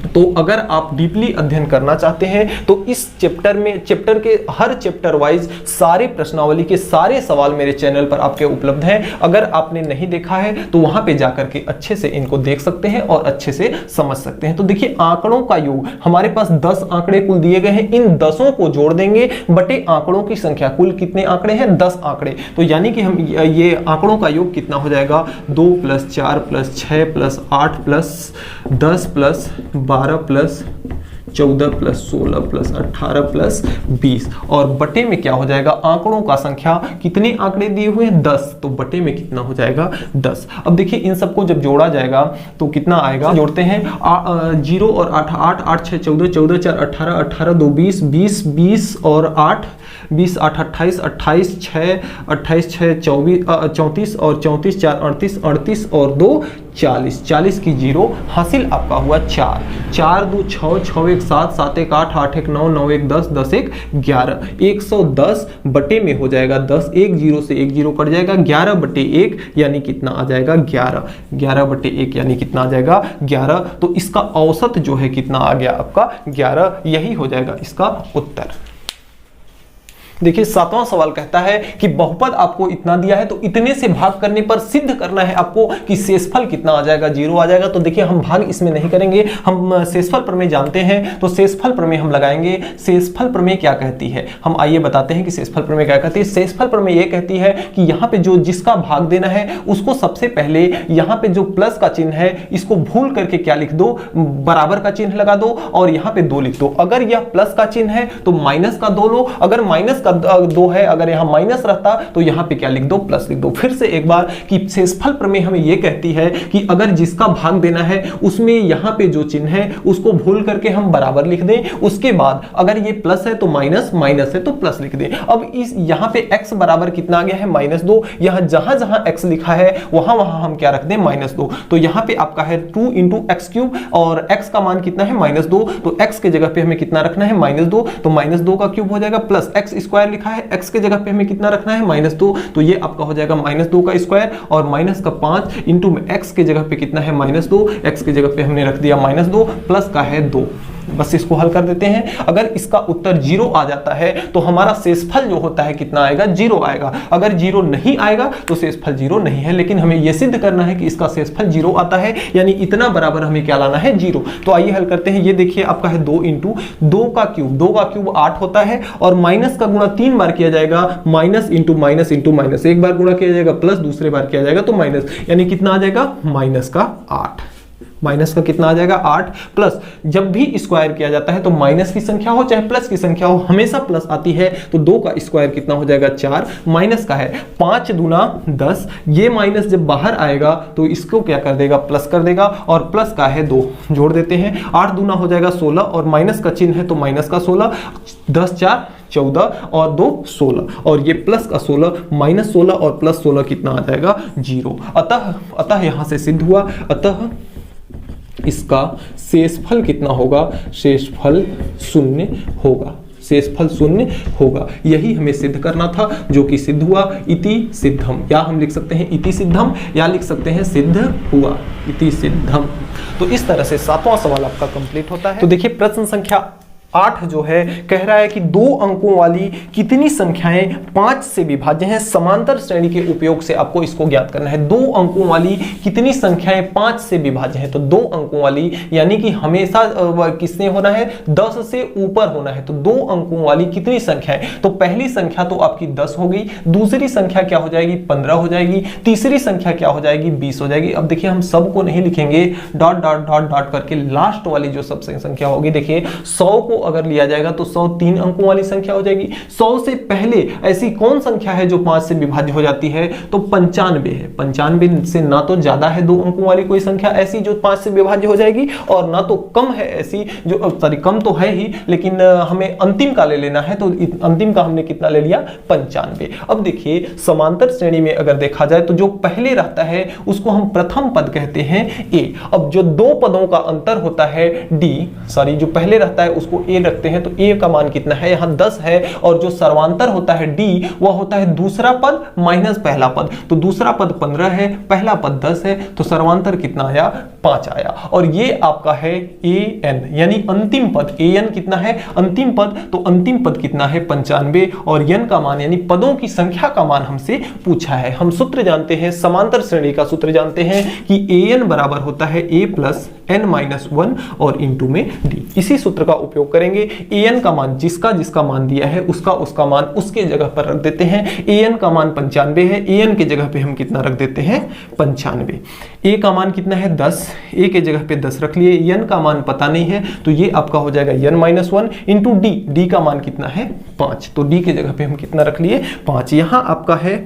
तो अगर आप डीपली अध्ययन करना चाहते हैं तो इस चैप्टर के हर चैप्टर वाइज सारे प्रश्नावली के सारे सवाल मेरे चैनल पर आपके उपलब्ध हैं। अगर आपने नहीं देखा है तो वहां पे जाकर के अच्छे से इनको देख सकते हैं और अच्छे से समझ सकते हैं। तो देखिए आंकड़ों का योग, हमारे पास 10 आंकड़े कुल दिए गए हैं, इन 10 को जोड़ देंगे बटे आंकड़ों की संख्या। कुल कितने आंकड़े हैं 10 आंकड़े, तो यानी कि हम ये आंकड़ों का योग कितना हो जाएगा 2 + 4 + 6 + 8 + 10 + 12 + 14 प्लस 16 प्लस 18 प्लस 20 और बटे में क्या हो जाएगा, आंकड़ों का संख्या, कितने आंकड़े दिए हुए हैं 10, तो बटे में कितना हो जाएगा 10। अब देखिए इन सबको जब जोड़ा जाएगा तो कितना आएगा, जोड़ते हैं 0 और 8, 8 8 6 14, 14 4 18, 18 2 20, 20 20 और 8, 20 8 28, 28 6 28 6 34 और 34 4 38, 38 और 2 40, 40 की जीरो, हासिल आपका हुआ 4, 4 2 6, 6 1 7, 7 1 8, 8 1 9, 9 1 10, 10 1 11, 110 बटे में हो जाएगा 10, 1 0 से 1 0 कट जाएगा, 11 बटे 1 यानी कितना आ जाएगा 11, 11 बटे 1 यानी कितना आ जाएगा 11। तो इसका औसत जो है कितना आ गया आपका 11, यही हो जाएगा इसका उत्तर। देखिए 7वां सवाल कहता है कि बहुपद आपको इतना दिया है तो इतने से भाग करने पर सिद्ध करना है आपको कि शेषफल कितना आ जाएगा, 0 आ जाएगा। तो देखिए हम भाग इसमें नहीं करेंगे, हम शेषफल प्रमेय जानते हैं, तो शेषफल प्रमेय हम लगाएंगे। शेषफल प्रमेय क्या कहती है, हम आइए बताते हैं कि शेषफल प्रमेय क्या कहती है। शेषफल प्रमेय ये कहती है कि यहाँ पे जो जिसका भाग देना है उसको सबसे पहले यहाँ पे जो प्लस का चिन्ह है इसको भूल करके क्या लिख दो, बराबर का चिन्ह लगा दो और यहाँ पे 2 लिख दो। अगर यह प्लस का चिन्ह है तो माइनस का 2 लो, अगर माइनस का 2 है, अगर यहां माइनस रहता तो यहां पे क्या लिख दो, प्लस लिख दो। फिर से एक बार कि शेषफल प्रमेय हमें यह कहती है कि अगर जिसका भाग देना है उसमें यहां पे जो चिन्ह है उसको भूल करके हम बराबर लिख दें, उसके बाद अगर ये प्लस है तो माइनस, माइनस है तो प्लस लिख दें। अब इस यहां पे x बराबर कितना आ गया है -2, यहां जहां जहां x लिखा है वहां वहां हम क्या रख दें -2। तो यहां पे आपका है 2 × x³ और x का मान कितना है -2, तो x के जगह पे हमें कितना रखना है -2, तो -2 का क्यूब हो जाएगा प्लस x² लिखा है, x के जगह पे हमें कितना रखना है -2, तो ये आपका हो जाएगा -2 का स्क्वायर और -5 इंटू x के जगह पे कितना है -2, x के जगह पे हमने रख दिया -2 प्लस का है 2। बस इसको हल कर देते हैं। अगर इसका उत्तर 0 आ जाता है तो हमारा शेषफल जो होता है कितना आएगा, 0 आएगा। अगर 0 नहीं आएगा तो शेषफल 0 नहीं है, लेकिन हमें यह सिद्ध करना है कि इसका शेषफल 0 आता है, यानी इतना बराबर हमें क्या लाना है 0। तो आइए हल करते हैं। ये देखिए आपका है 2 × 2 का क्यूब 8 होता है और माइनस का गुणा 3 बार किया जाएगा, minus into minus into minus, एक बार गुणा किया जाएगा प्लस, दूसरे बार किया जाएगा तो माइनस, यानी कितना आ जाएगा -8। माइनस का कितना आ जाएगा 8 प्लस, जब भी स्क्वायर किया जाता है तो माइनस की संख्या हो चाहे प्लस की संख्या हो हमेशा प्लस आती है, तो 2 का स्क्वायर कितना हो जाएगा 4, माइनस का है 5 दूना 10, ये माइनस जब बाहर आएगा तो इसको क्या कर देगा, प्लस कर देगा और प्लस का है 2, जोड़ देते हैं, 8 दूना हो जाएगा 16 और माइनस का चिन्ह है तो माइनस का 16, 10 4 14 और 2 16 और ये प्लस का 16, -16 और प्लस 16 कितना आ जाएगा 0। अतः यहां से सिद्ध हुआ, अतः इसका शेषफल कितना होगा, शेषफल 0 होगा, शेषफल 0 होगा। यही हमें सिद्ध करना था जो कि सिद्ध हुआ। इति सिद्धम, या हम लिख सकते हैं इति सिद्धम या लिख सकते हैं सिद्ध हुआ, इति सिद्धम। तो इस तरह से 7वां सवाल आपका कंप्लीट होता है। तो देखिए प्रश्न संख्या 8 जो है कह रहा है कि 2 अंकों वाली कितनी संख्याएं 5 से विभाज्य हैं। समांतर श्रेणी के उपयोग से आपको इसको ज्ञात करना है। 2 अंकों वाली कितनी संख्याएं 5 से विभाज्य हैं, तो 2 अंकों वाली यानी कि हमेशा किससे होना है, 10 से ऊपर होना है। तो 2 अंकों वाली कितनी संख्याएं, तो पहली संख्या तो आपकी 10 हो गई, दूसरी संख्या क्या हो जाएगी 15 हो जाएगी, तीसरी संख्या क्या हो जाएगी 20 हो जाएगी। अब देखिए हम सबको नहीं लिखेंगे, डॉट डॉट डॉट डॉट करके लास्ट वाली जो सबसे संख्या होगी, देखिए 100 को अगर लिया जाएगा तो 100 3 अंकों वाली संख्या हो जाएगी। 100 से पहले ऐसी कौन संख्या है जो 5 से विभाज्य हो जाती है, तो 95 है। 95 से ना तो ज्यादा है 2 अंकों वाली कोई संख्या ऐसी जो 5 से विभाज्य हो जाएगी और ना तो कम है ऐसी जो, सॉरी कम तो है ही लेकिन हमें अंतिम का ले लेना है, तो अंतिम का हमने कितना ले लिया 95। अब देखिए समांतर श्रेणी में अगर देखा जाए तो जो पहले रहता है उसको हम प्रथम पद कहते हैं a। अब जो 2 पदों का अंतर होता है d, सॉरी जो पहले रहता है उसको a रखते हैं, तो a का मान कितना है यहाँ 10 है और जो सर्वांतर होता है d वह होता है दूसरा पद माइनस पहला पद। तो दूसरा पद 15 है, पहला पद 10 है, तो सर्वांतर कितना आया 5 आया। और ये आपका है an यानी अंतिम पद, an कितना है अंतिम पद, तो अंतिम पद कितना है 95 और n का मान यानी पदों की संख्या का मान हमसे पूछा है। हम सूत्र जानते हैं, समांतर श्रेणी का सूत्र जानते हैं कि an बराबर होता है a प्लस n-1 और इंटू में d। इसी सूत्र का उपयोग करेंगे। an का मान जिसका मान दिया है उसका मान उसके जगह पर रख देते हैं। an का मान 95 है, an के जगह पे हम कितना रख देते हैं 95। a का मान कितना है 10, a के जगह पे 10 रख लिए, n का मान पता नहीं है तो ये आपका हो जाएगा n-1 इंटू d का मान कितना है 5, तो d के जगह पे हम कितना रख लिए 5। यहाँ आपका है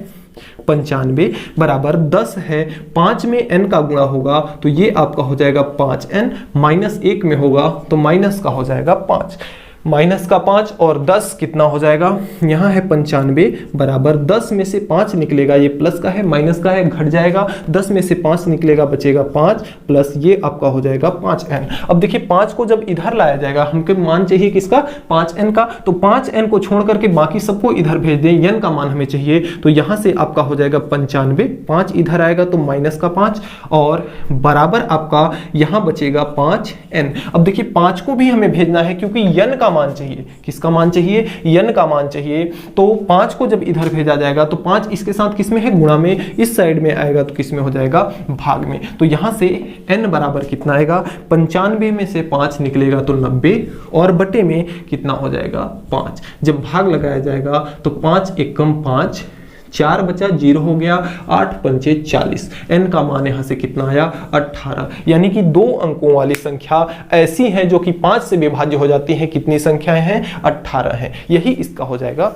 95 बराबर 10 है, 5 में n का गुणा होगा तो ये आपका हो जाएगा 5n, माइनस 1 में होगा तो माइनस का हो जाएगा 5, माइनस का 5 और 10 कितना हो जाएगा, यहाँ है 95 बराबर 10 में से 5 निकलेगा, ये प्लस का है माइनस का है घट जाएगा, 10 में से 5 निकलेगा बचेगा 5 प्लस ये आपका हो जाएगा 5n। अब देखिए 5 को जब इधर लाया जाएगा, हमको मान चाहिए किसका 5n का, तो 5n को छोड़ करके बाकी सबको इधर भेज दें, n का मान हमें चाहिए, तो यहाँ से आपका हो जाएगा 95, 5 इधर आएगा तो माइनस का 5 और बराबर आपका यहाँ बचेगा 5n। अब देखिए 5 को भी हमें भेजना है क्योंकि n का मान चाहिए, किसका मान चाहिए n का मान चाहिए, तो 5 को जब इधर भेजा जाएगा तो 5 इसके साथ किस में है गुणा में, इस साइड में आएगा तो किस में हो जाएगा भाग में, तो यहां से n बराबर कितना आएगा 95 में से 5 निकलेगा तो 90 और बटे में कितना हो जाएगा 5, जब भाग लगाया जाएगा तो 5 एकम 5, 4 बचा 0 हो गया, 8 पंचे 40, n का मान यहाँ से कितना आया 18, यानी कि 2 अंकों वाली संख्या ऐसी हैं जो कि 5 से विभाज्य हो जाती हैं, कितनी संख्याएं हैं 18 हैं, यही इसका हो जाएगा।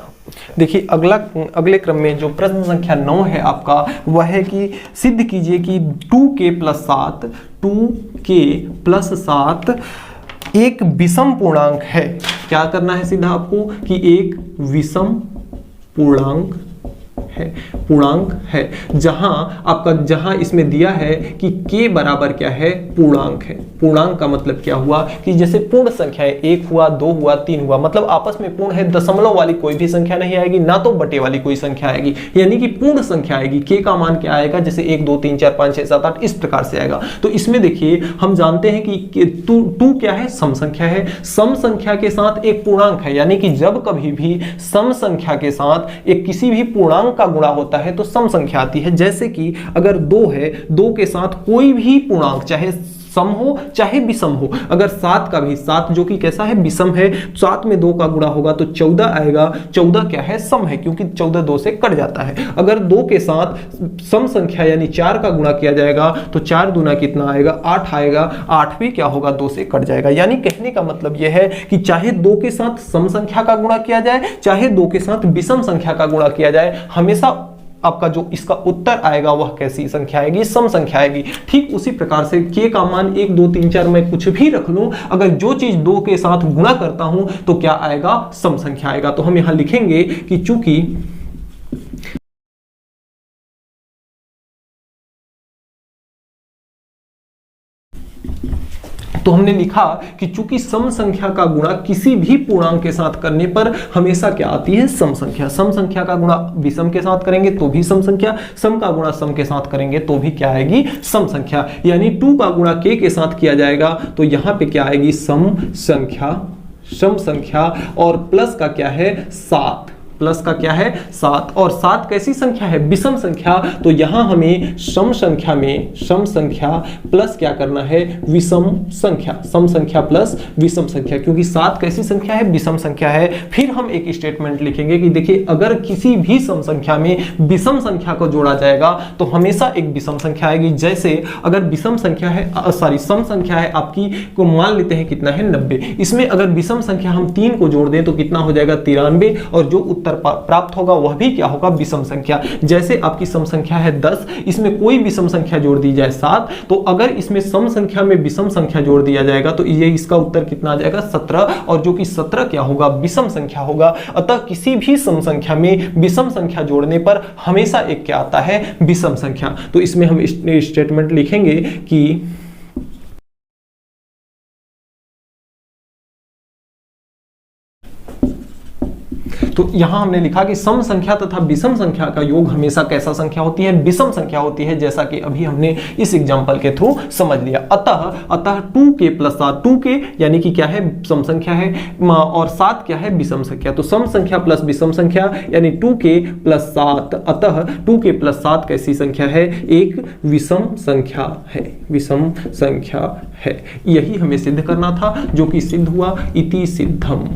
देखिए अगले क्रम में जो प्रश्न संख्या 9 है आपका वह है कि सिद्ध कीजिए कि 2k + 7 एक विषम पूर्णांक है। क्या करना है सीधा आपको कि एक विषम पूर्णांक है जहां इसमें दिया है कि k बराबर क्या है पूर्णांक है। पूर्णांक का मतलब क्या हुआ कि जैसे पूर्ण संख्याएं 1 हुआ 2 हुआ 3 हुआ, मतलब आपस में पूर्ण है, दशमलव वाली कोई भी संख्या नहीं आएगी, ना तो बटे वाली कोई संख्या आएगी, यानी कि पूर्ण संख्या आएगी। k का मान क्या आएगा, जैसे 1 2 3 4 5 6 7 8 इस प्रकार से आएगा। तो इसमें देखिए हम जानते हैं कि 2 क्या है सम संख्या है, सम संख्या के साथ एक पूर्णांक है, यानी कि जब कभी भी सम संख्या के साथ एक किसी भी पूर्णांक का गुणा होता है तो सम संख्या आती है। जैसे कि अगर 2 है, 2 के साथ कोई भी पूर्णांक चाहे सम हो चाहे विषम हो, अगर 7 का भी 7 जो कि कैसा है विषम है, 7 में 2 का गुणा होगा तो 14 आएगा, 14 क्या है सम है क्योंकि 14 2 से कट जाता है। अगर 2 के साथ सम संख्या यानी 4 का गुणा किया जाएगा तो 4 दूना कितना आएगा 8 आएगा, 8 भी क्या होगा 2 से कट जाएगा। यानी कहने का मतलब यह है कि चाहे 2 के साथ सम संख्या का गुणा किया जाए चाहे 2 के साथ विषम संख्या का गुणा किया जाए, हमेशा आपका जो इसका उत्तर आएगा वह कैसी संख्या आएगी, सम संख्या आएगी। ठीक उसी प्रकार से k का मान 1 2 3 4 मैं कुछ भी रख लूं, अगर जो चीज 2 के साथ गुणा करता हूं तो क्या आएगा सम संख्या आएगा। तो हम यहां लिखेंगे कि चूंकि तो हमने लिखा कि चूंकि सम संख्या का गुणा किसी भी पूर्णांक के साथ करने पर हमेशा क्या आती है सम संख्या। सम संख्या का गुणा विषम के साथ करेंगे तो भी सम संख्या, सम का गुणा सम के साथ करेंगे तो भी क्या आएगी सम संख्या। यानी 2 का गुणा k के साथ किया जाएगा तो यहां पे क्या आएगी सम संख्या और प्लस का क्या है 7, प्लस का क्या है 7 और 7 कैसी संख्या है विषम संख्या, तो यहां हमें सम संख्या प्लस क्या करना है विषम संख्या, सम संख्या प्लस विषम संख्या, क्योंकि 7 कैसी संख्या है विषम संख्या है। फिर हम एक स्टेटमेंट लिखेंगे कि देखिए अगर किसी भी सम संख्या में विषम संख्या को जोड़ा जाएगा तो हमेशा एक विषम संख्या आएगी। जैसे अगर विषम संख्या है सम संख्या है आपकी को मान लेते हैं कितना है 90, इसमें अगर विषम संख्या हम 3 को जोड़ दें तो कितना हो जाएगा 93 और जो उत्तर प्राप्त होगा वह भी क्या होगा विषम संख्या। जैसे आपकी सम संख्या है 10, इसमें कोई विषम संख्या जोड़ दी जाए 7, तो अगर इसमें सम संख्या में विषम संख्या जोड़ दिया जाएगा तो ये इसका उत्तर कितना आ जाएगा 17 और जो कि 17 क्या होगा विषम संख्या होगा। अतः किसी भी सम संख्या में विषम संख्या जोड़ने पर हमेशा एक क्या आता है विषम संख्या। तो इसमें हम स्टेटमेंट लिखेंगे कि तो यहां हमने लिखा कि सम संख्या तथा विषम संख्या का योग हमेशा कैसा संख्या होती है विषम संख्या होती है, जैसा कि अभी हमने इस एग्जांपल के थ्रू समझ लिया। अतः 2k + 7, 2k यानी कि क्या है सम संख्या है और 7 क्या है विषम संख्या, तो सम संख्या प्लस विषम संख्या यानी 2k + 7, अतः 2k + 7 कैसी संख्या है एक विषम संख्या है, विषम संख्या है। यही हमें सिद्ध करना था जो कि सिद्ध हुआ, इति सिद्धम।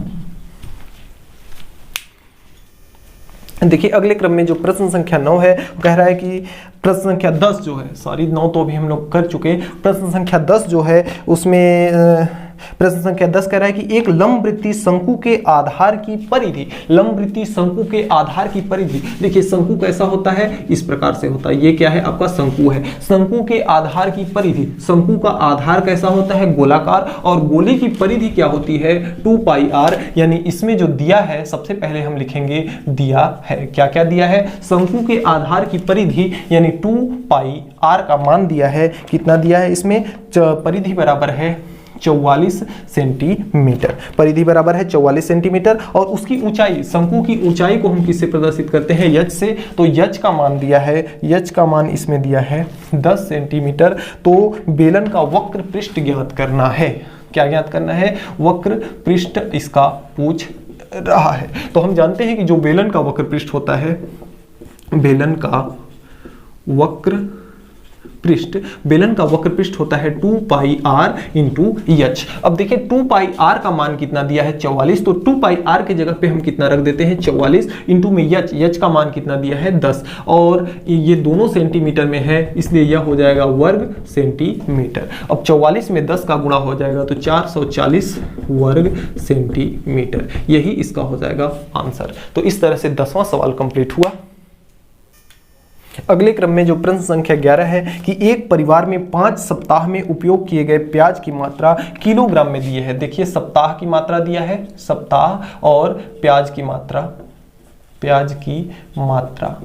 देखिए अगले क्रम में जो प्रश्न संख्या 9 है कह रहा है कि प्रश्न संख्या 10 जो है, सॉरी 9 तो अभी हम लोग कर चुके हैं, प्रश्न संख्या 10 जो है उसमें प्रश्न संख्या 10 कह रहा है कि एक लंबवृत्तीय शंकु के आधार की परिधि, लंबवृत्तीय शंकु के आधार की परिधि, देखिए शंकु कैसा होता है, इस प्रकार से होता है, ये क्या है आपका शंकु है, शंकु के आधार की परिधि, शंकु का आधार कैसा होता है गोलाकार, और गोले की परिधि क्या होती है 2 पाई आर, यानी इसमें जो दिया है सबसे पहले हम लिखेंगे दिया है, क्या क्या दिया है, शंकु के आधार की परिधि यानी 2 पाई आर का मान दिया है, कितना दिया है इसमें, परिधि बराबर है 44 सेंटीमीटर, परिधि बराबर है 44 सेंटीमीटर, और उसकी ऊंचाई, शंकु की ऊंचाई को हम किससे प्रदर्शित करते हैं यच से, तो यच का मान दिया है, यच का मान इसमें दिया है 10 सेंटीमीटर। तो बेलन का वक्र पृष्ठ ज्ञात करना है, क्या ज्ञात करना है, वक्र पृष्ठ इसका पूछ रहा है। तो हम जानते हैं कि जो बेलन का वक्र पृष्ठ होता है, बेलन का वक्र पृष्ठ, बेलन का वक्र पृष्ठ होता है 2 पाई आर इंटू एच। अब देखिए 2 पाई आर का मान कितना दिया है 44, तो 2 पाई आर के जगह पे हम कितना रख देते हैं 44 इंटू में एच, एच का मान कितना दिया है 10, और ये दोनों सेंटीमीटर में है इसलिए यह हो जाएगा वर्ग सेंटीमीटर। अब 44 में 10 का गुणा हो जाएगा तो 440 वर्ग सेंटीमीटर, यही इसका हो जाएगा आंसर। तो इस तरह से 10वां सवाल कंप्लीट हुआ। अगले क्रम में जो प्रश्न संख्या 11 है कि एक परिवार में 5 सप्ताह में उपयोग किए गए प्याज की मात्रा किलोग्राम में दिए है। देखिए सप्ताह की मात्रा दिया है, सप्ताह, और प्याज की मात्रा, प्याज की मात्रा,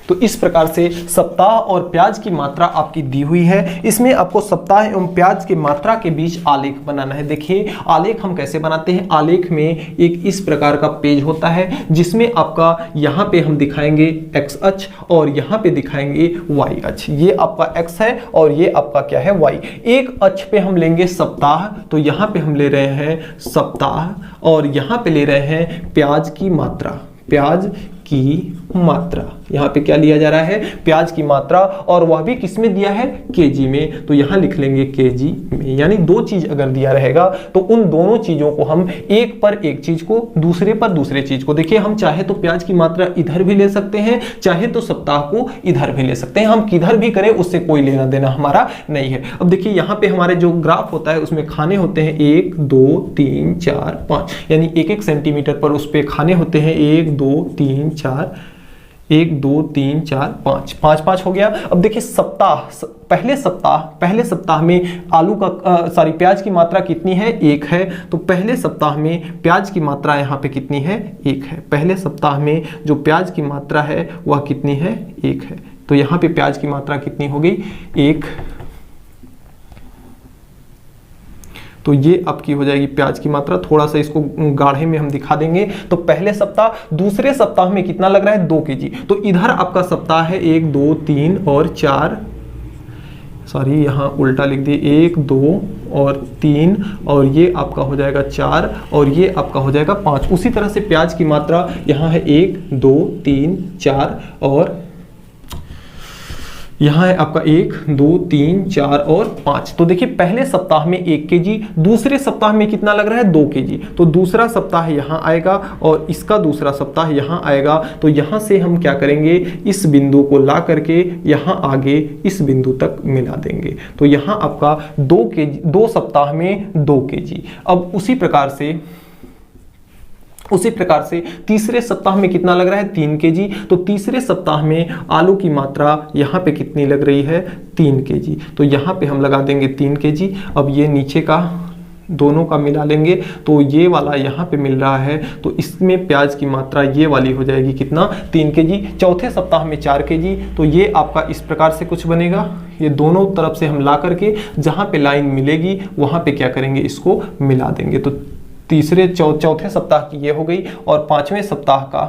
तो इस प्रकार से सप्ताह और प्याज की मात्रा आपकी दी हुई है। इसमें आपको सप्ताह एवं प्याज की मात्रा के बीच आलेख बनाना है। देखिए आलेख हम कैसे बनाते हैं, आलेख में एक इस प्रकार का पेज होता है जिसमें आपका यहाँ पे हम दिखाएंगे x अक्ष और यहाँ पे दिखाएंगे y अक्ष, ये आपका x है और ये आपका क्या है y। एक अक्ष पे हम लेंगे सप्ताह, तो यहाँ पे हम ले रहे हैं सप्ताह, और यहाँ पे ले रहे हैं प्याज की मात्रा, प्याज की मात्रा, यहाँ पे क्या लिया जा रहा है प्याज की मात्रा, और वह भी किसमें दिया है केजी में, तो यहाँ लिख लेंगे केजी में। यानी दो चीज अगर दिया रहेगा तो उन दोनों चीजों को हम एक पर एक चीज को, दूसरे पर दूसरे चीज को, देखिए हम चाहे तो प्याज की मात्रा इधर भी ले सकते हैं, चाहे तो सप्ताह को इधर भी ले सकते हैं, हम किधर भी करें उससे कोई लेना देना हमारा नहीं है। अब देखिए यहाँ पे हमारे जो ग्राफ होता है उसमें खाने होते हैं 1 2 3 4 5, यानी 1-1 सेंटीमीटर पर उस पे खाने होते हैं 1 2 3 4, 1 2 3 4 5, 5 हो गया। अब देखिए सप्ताह, पहले सप्ताह में आलू का प्याज की मात्रा कितनी है 1 है, तो पहले सप्ताह में प्याज की मात्रा यहाँ पे कितनी है 1 है, पहले सप्ताह में जो प्याज की मात्रा है वह कितनी है 1 है, तो यहाँ पे प्याज की मात्रा कितनी हो गई 1, तो ये आपकी हो जाएगी प्याज की मात्रा। थोड़ा सा इसको गाढ़े में हम दिखा देंगे, तो पहले सप्ताह, दूसरे सप्ताह में कितना लग रहा है 2 केजी, तो इधर आपका सप्ताह है 1 2 3 और 4, सॉरी यहाँ उल्टा लिख दिए 1 2 और 3, और ये आपका हो जाएगा 4 और ये आपका हो जाएगा 5। उसी तरह से प्याज की मात्रा यहाँ है 1 2 3 4 और यहाँ है आपका 1 2 3 4 और 5। तो देखिए पहले सप्ताह में 1 केजी, दूसरे सप्ताह में कितना लग रहा है 2 केजी, तो दूसरा सप्ताह यहाँ आएगा और इसका दूसरा सप्ताह यहाँ आएगा, तो यहाँ से हम क्या करेंगे इस बिंदु को ला करके यहाँ आगे इस बिंदु तक मिला देंगे, तो यहाँ आपका 2 केजी, 2 सप्ताह में 2 केजी। अब उसी प्रकार से तीसरे सप्ताह में कितना लग रहा है 3 केजी, तो तीसरे सप्ताह में आलू की मात्रा यहाँ पे कितनी लग रही है 3 केजी, तो यहाँ पे हम लगा देंगे 3 केजी। अब ये नीचे का दोनों का मिला लेंगे, तो ये वाला यहाँ पे मिल रहा है, तो इसमें प्याज की मात्रा ये वाली हो जाएगी कितना 3 केजी। चौथे सप्ताह में 4 केजी, तो ये आपका इस प्रकार से कुछ बनेगा, ये दोनों तरफ से हम ला करके जहाँ पे लाइन मिलेगी वहाँ पे क्या करेंगे इसको मिला देंगे, तो तीसरे चौथे सप्ताह की ये हो गई, और 5वें सप्ताह का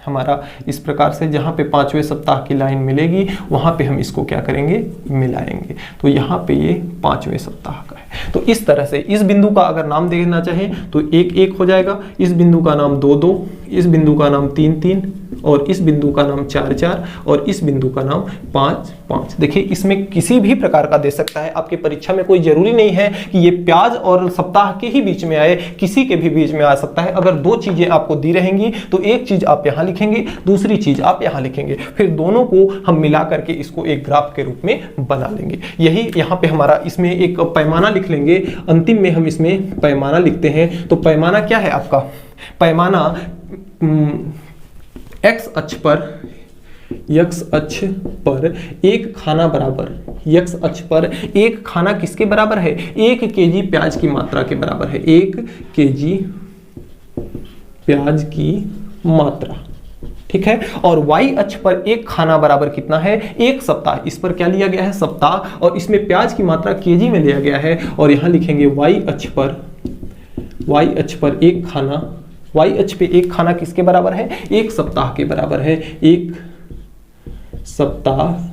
हमारा इस प्रकार से जहाँ पे 5वें सप्ताह की लाइन मिलेगी वहाँ पे हम इसको क्या करेंगे मिलाएंगे, तो यहाँ पे ये 5वें सप्ताह का है। तो इस तरह से इस बिंदु का अगर नाम देना चाहें तो 1 1 हो जाएगा, इस बिंदु का नाम 2 2, इस बिंदु का नाम 3 3 और इस बिंदु का नाम 4 4 और इस बिंदु का नाम 5 5। देखिए इसमें किसी भी प्रकार का दे सकता है, आपकी परीक्षा में कोई जरूरी नहीं है कि ये प्याज और सप्ताह के ही बीच में आए, किसी के भी बीच में आ सकता है। अगर दो चीजें आपको दी रहेंगी तो एक चीज आप यहाँ लिखेंगे, दूसरी चीज आप यहाँ लिखेंगे, फिर दोनों को हम मिला करके इसको एक ग्राफ के रूप में बना लेंगे। यही यहाँ पे हमारा इसमें एक पैमाना लिख लेंगे, अंतिम में हम इसमें पैमाना लिखते हैं। तो पैमाना क्या है आपका? पैमाना x अक्ष पर एक खाना बराबर, x अक्ष पर एक खाना किसके बराबर है? 1 केजी प्याज की मात्रा के बराबर है। 1 केजी प्याज की मात्रा, ठीक है। और y अक्ष पर एक खाना बराबर कितना है? 1 सप्ताह। इस पर क्या लिया गया है? सप्ताह, और इसमें प्याज की मात्रा केजी में लिया गया है। और यहां लिखेंगे y अक्ष पर एक खाना, y अक्ष पे एक खाना किसके बराबर है? 1 सप्ताह के बराबर है। 1 सप्ताह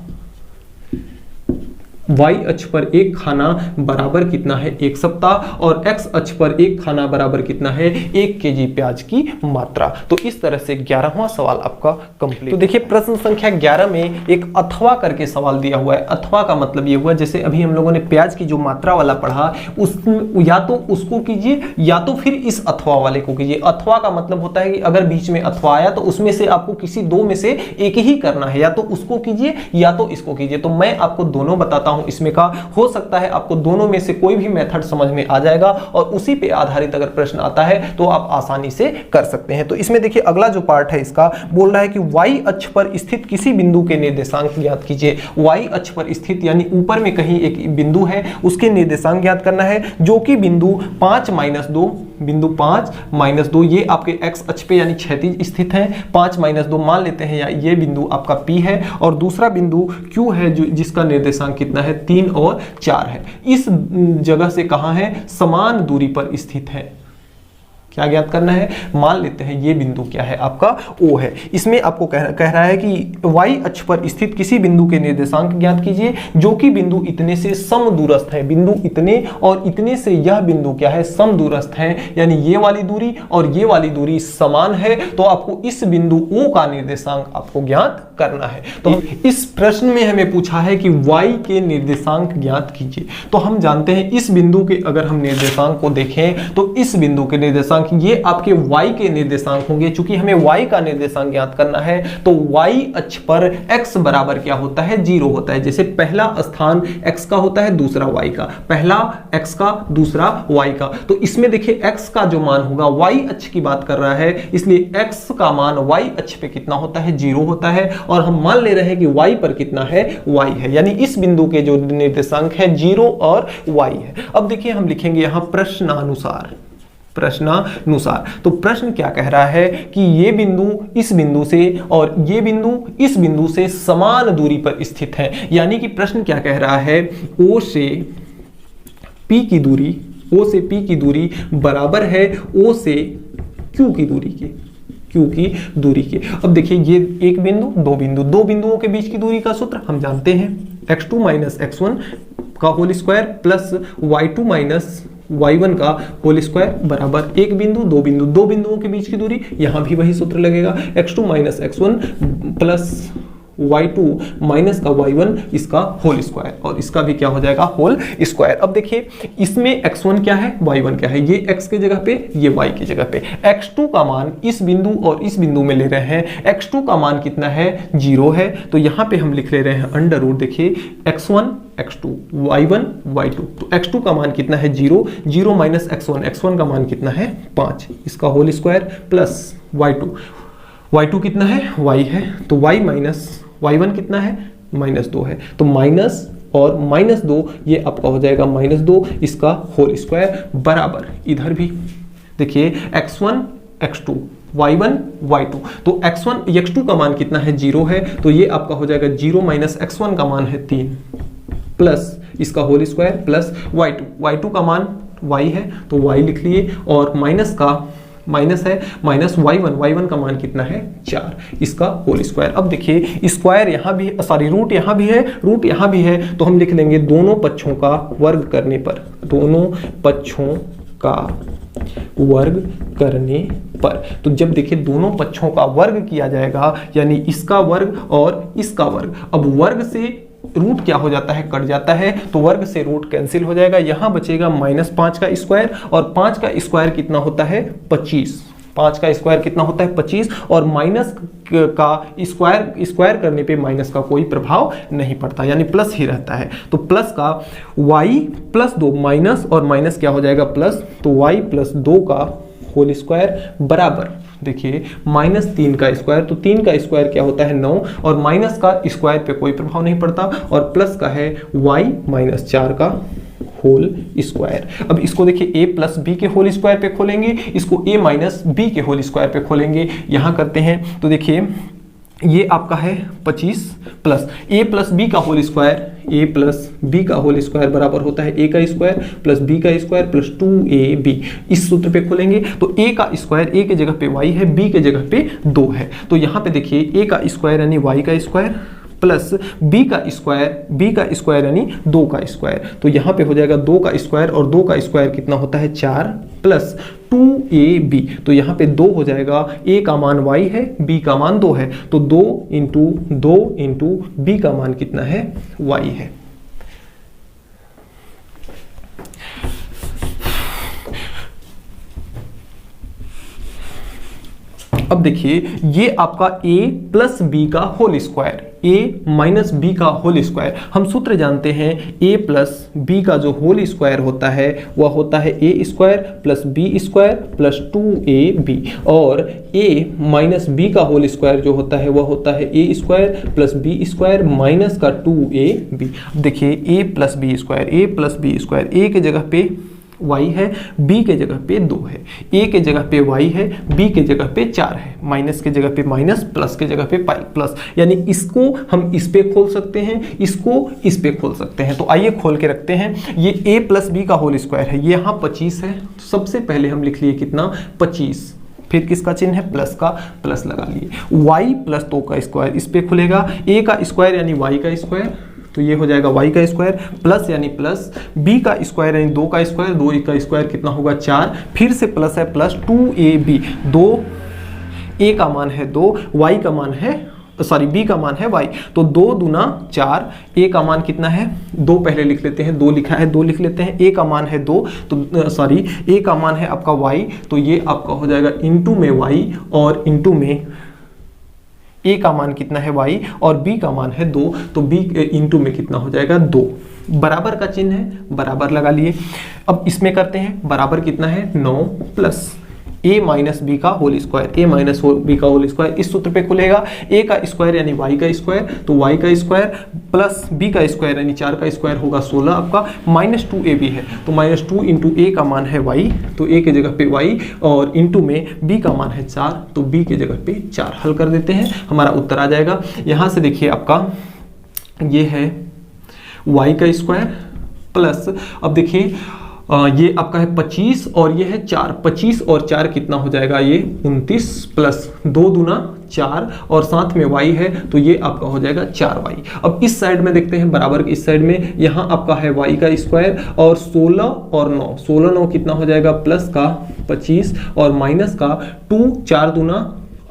y अक्ष पर एक खाना बराबर कितना है? 1 सप्ताह। और x अक्ष पर एक खाना बराबर कितना है? 1 केजी प्याज की मात्रा। तो इस तरह से 11वां सवाल आपका कंप्लीट। तो देखिए प्रश्न संख्या 11 में एक अथवा करके सवाल दिया हुआ है। अथवा का मतलब ये हुआ, जैसे अभी हम लोगों ने प्याज की जो मात्रा वाला पढ़ा, उस या तो उसको कीजिए या तो फिर इस अथवा वाले को कीजिए। अथवा का मतलब होता है कि अगर बीच में अथवा आया तो उसमें से आपको किसी दो में से एक ही करना है, या तो उसको कीजिए या तो इसको कीजिए। तो मैं आपको दोनों बताता हूं इसमें का, हो सकता है आपको दोनों में से कोई भी मेथड समझ में आ जाएगा और उसी पे आधारित अगर प्रश्न आता है तो आप आसानी से कर सकते हैं। तो इसमें देखिए अगला जो पार्ट है इसका बोल रहा है कि y अक्ष पर स्थित किसी बिंदु के निर्देशांक ज्ञात कीजिए। y अक्ष पर स्थित यानी ऊपर में कहीं एक बिंदु है, उसके निर्देशांक ज्ञात करना है, जो कि बिंदु 5 -2, बिंदु 5 -2 ये आपके x अक्ष पे यानी क्षैतिज स्थित है। 5 -2 मान लेते हैं, या ये बिंदु आपका P है और दूसरा बिंदु Q है जो जिसका निर्देशांक कितना है? 3 और 4 है। इस जगह से कहां है? समान दूरी पर स्थित है। क्या ज्ञात करना है? मान लेते हैं ये बिंदु क्या है? आपका O है। इसमें आपको कह रहा है कि y अक्ष पर स्थित किसी बिंदु के निर्देशांक ज्ञात कीजिए जो कि बिंदु इतने से समदूरस्थ है। बिंदु इतने और इतने से यह बिंदु क्या है? समदूरस्थ है, यानी ये वाली दूरी और ये वाली दूरी समान है। तो आपको इस बिंदु O का निर्देशांक आपको ज्ञात करना है। तो इस प्रश्न में हमें पूछा है कि y के निर्देशांक ज्ञात कीजिए। तो हम जानते हैं इस बिंदु के अगर हम निर्देशांक को देखें तो इस बिंदु के निर्देशांक ये आपके y के निर्देशांक होंगे। चूंकि हमें y का निर्देशांक ज्ञात करना है तो y अक्ष पर x बराबर क्या होता है? 0 होता है। जैसे पहला स्थान x का होता है, दूसरा y का, पहला x का, दूसरा y का। तो इसमें देखिए x का जो मान होगा, y अक्ष की बात कर रहा है, इसलिए x का मान y अक्ष पे कितना होता है? 0 होता है। और हम मान ले रहे हैं कि y पर कितना है? y है, यानी इस बिंदु के जो निर्देशांक है 0 और y है। अब देखिए हम लिखेंगे यहां प्रश्नानुसार। तो प्रश्न क्या कह रहा है कि ये बिंदु इस बिंदु से और ये बिंदु इस बिंदु से समान दूरी पर स्थित है। यानी कि प्रश्न क्या कह रहा है? O से P की दूरी बराबर है O से Q की दूरी के। अब देखिए ये एक बिंदु, दो बिंदुओं के बीच की दूरी का सूत्र हम जानते हैं, x2 - x1 का whole square plus y2 - y1 का होल स्क्वायर बराबर एक बिंदु, दो बिंदुओं के बीच की दूरी, यहां भी वही सूत्र लगेगा, x2 - x1 plus y2 minus का y1 इसका होल स्क्वायर, और इसका भी क्या हो जाएगा? Whole square. अब देखिए इसमें x1 क्या है, y1 क्या है, ये x के जगह पे, ये y की जगह पे। x2 का मान इस बिंदु और इस बिंदु में ले रहे हैं, x2 का मान कितना है? 0 है। तो यहाँ पे हम लिख ले रहे हैं अंडर रूट, देखिए x1 x2 y1 y2, तो x2 का मान कितना है? 0 माइनस x1 का मान कितना है? 5, इसका होल स्क्वायर प्लस y2 कितना है? y है, तो y माइनस y1 कितना है? -2 है, तो माइनस और -2 ये आपका हो जाएगा -2 इसका होल स्क्वायर बराबर, इधर भी देखिए x1 x2 y1 y2, तो x2 का मान कितना है? 0 है, तो ये आपका हो जाएगा 0 माइनस x1 का मान है 3 प्लस इसका होल स्क्वायर प्लस y2 का मान y है, तो y लिख लिए, और माइनस है माइनस y1 का मान कितना है? 4, इसका होल स्क्वायर। अब देखिए स्क्वायर यहाँ भी, सॉरी रूट यहाँ भी है, रूट यहाँ भी है, तो हम लिख लेंगे दोनों पक्षों का वर्ग करने पर, दोनों पक्षों का वर्ग करने पर। तो जब देखिए दोनों पक्षों का वर्ग किया जाएगा, यानी इसका वर्ग और इसका वर्ग, अब वर्ग से रूट क्या हो जाता है, कट जाता है, तो वर्ग से रूट कैंसिल हो जाएगा, यहां बचेगा -5 का स्क्वायर, और 5 का स्क्वायर कितना होता है 25, 5 का स्क्वायर कितना होता है 25, और माइनस का स्क्वायर करने पे माइनस का कोई प्रभाव नहीं पड़ता, यानी प्लस ही रहता है। तो प्लस का y + 2 माइनस और माइनस क्या हो जाएगा प्लस, तो y + 2 का होल स्क्वायर बराबर, देखिए -3 का स्क्वायर, तो 3 का स्क्वायर क्या होता है 9, और माइनस का स्क्वायर पे कोई प्रभाव नहीं पड़ता, और प्लस का है y - 4 का होल स्क्वायर। अब इसको देखिए a + b के होल स्क्वायर पे खोलेंगे, इसको a - b के होल स्क्वायर पे खोलेंगे, यहां करते हैं तो देखिए ये आपका है 25 प्लस a + b का होल स्क्वायर, a + b का होल स्क्वायर बराबर होता है a का स्क्वायर प्लस b का स्क्वायर प्लस 2ab। इस सूत्र पे खोलेंगे तो a का स्क्वायर a के जगह पे y है, b के जगह पे 2 है, तो यहाँ पे देखिए a का स्क्वायर यानी y का स्क्वायर प्लस b का स्क्वायर यानी 2 का स्क्वायर, तो यहाँ पे हो जाएगा 2 का स्क्वायर, और 2 का स्क्वायर कितना होता है 4 प्लस 2ab, तो यहाँ पे 2 हो जाएगा, a का मान y है, b का मान 2 है, तो 2 × 2 × b का मान कितना है y है। अब देखिए ये आपका a + b का होल स्क्वायर, a - b का होल स्क्वायर, हम सूत्र जानते हैं a + b का जो होल स्क्वायर होता है वह होता है a² + b² + 2ab, और a - b का होल स्क्वायर जो होता है वह होता है a² + b² माइनस का 2ab। देखिए a + b², a के जगह पे y है, b के जगह पे 2 है, a के जगह पे y है, b के जगह पे 4 है, माइनस के जगह पे माइनस, प्लस के जगह पे प्लस, यानी इसको हम इस पे खोल सकते हैं, इसको इस पे खोल सकते हैं। तो आइए खोल के रखते हैं, ये a + b का होल स्क्वायर है, ये यहाँ 25 है, तो सबसे पहले हम लिख लिए कितना 25, फिर किसका चिन्ह है प्लस का, प्लस लगा लिए, y + 2 का स्क्वायर इस पे खुलेगा, a का स्क्वायर यानी y का स्क्वायर, तो ये हो जाएगा y का स्क्वायर प्लस यानी प्लस, b का स्क्वायर यानी 2 का स्क्वायर, 2 का स्क्वायर कितना होगा 4, फिर से प्लस है प्लस 2ab, 2 a का मान है 2, y का मान है b का मान है y, तो 2 दूना 4, a का मान कितना है 2, पहले लिख लेते हैं 2 लिखा है 2 लिख लेते हैं, a का मान है 2, तो a का मान है आपका y, तो ये आपका हो जाएगा इनटू में y, और इनटू में a का मान कितना है y, और b का मान है 2, तो b इंटू में कितना हो जाएगा 2, बराबर का चिन्ह है, बराबर लगा लिए। अब इसमें करते हैं, बराबर कितना है 9 प्लस a - b का होल स्क्वायर, b का होल स्क्वायर इस सूत्र पे खुलेगा, a का स्क्वायर यानी y का स्क्वायर, तो y का स्क्वायर प्लस b का स्क्वायर यानी 4 का स्क्वायर होगा 16 आपका, -2ab है, तो -2 × a का मान है y, तो a के जगह पे y, और इंटू में b का मान है 4, तो b के जगह पे 4, हल कर देते हैं, हमारा उत्तर आ जाएगा। यहाँ से देखिए आपका ये है y का स्क्वायर प्लस, अब देखिए ये आपका है 25 और ये है 4, 25 और 4 कितना हो जाएगा ये 29 प्लस 2 दूना 4 और साथ में y है, तो ये आपका हो जाएगा 4y। अब इस साइड में देखते हैं, बराबर के इस साइड में, यहाँ आपका है y का स्क्वायर, और 16 और 9, 16 9 कितना हो जाएगा प्लस का 25 और माइनस का 2, 4 दूना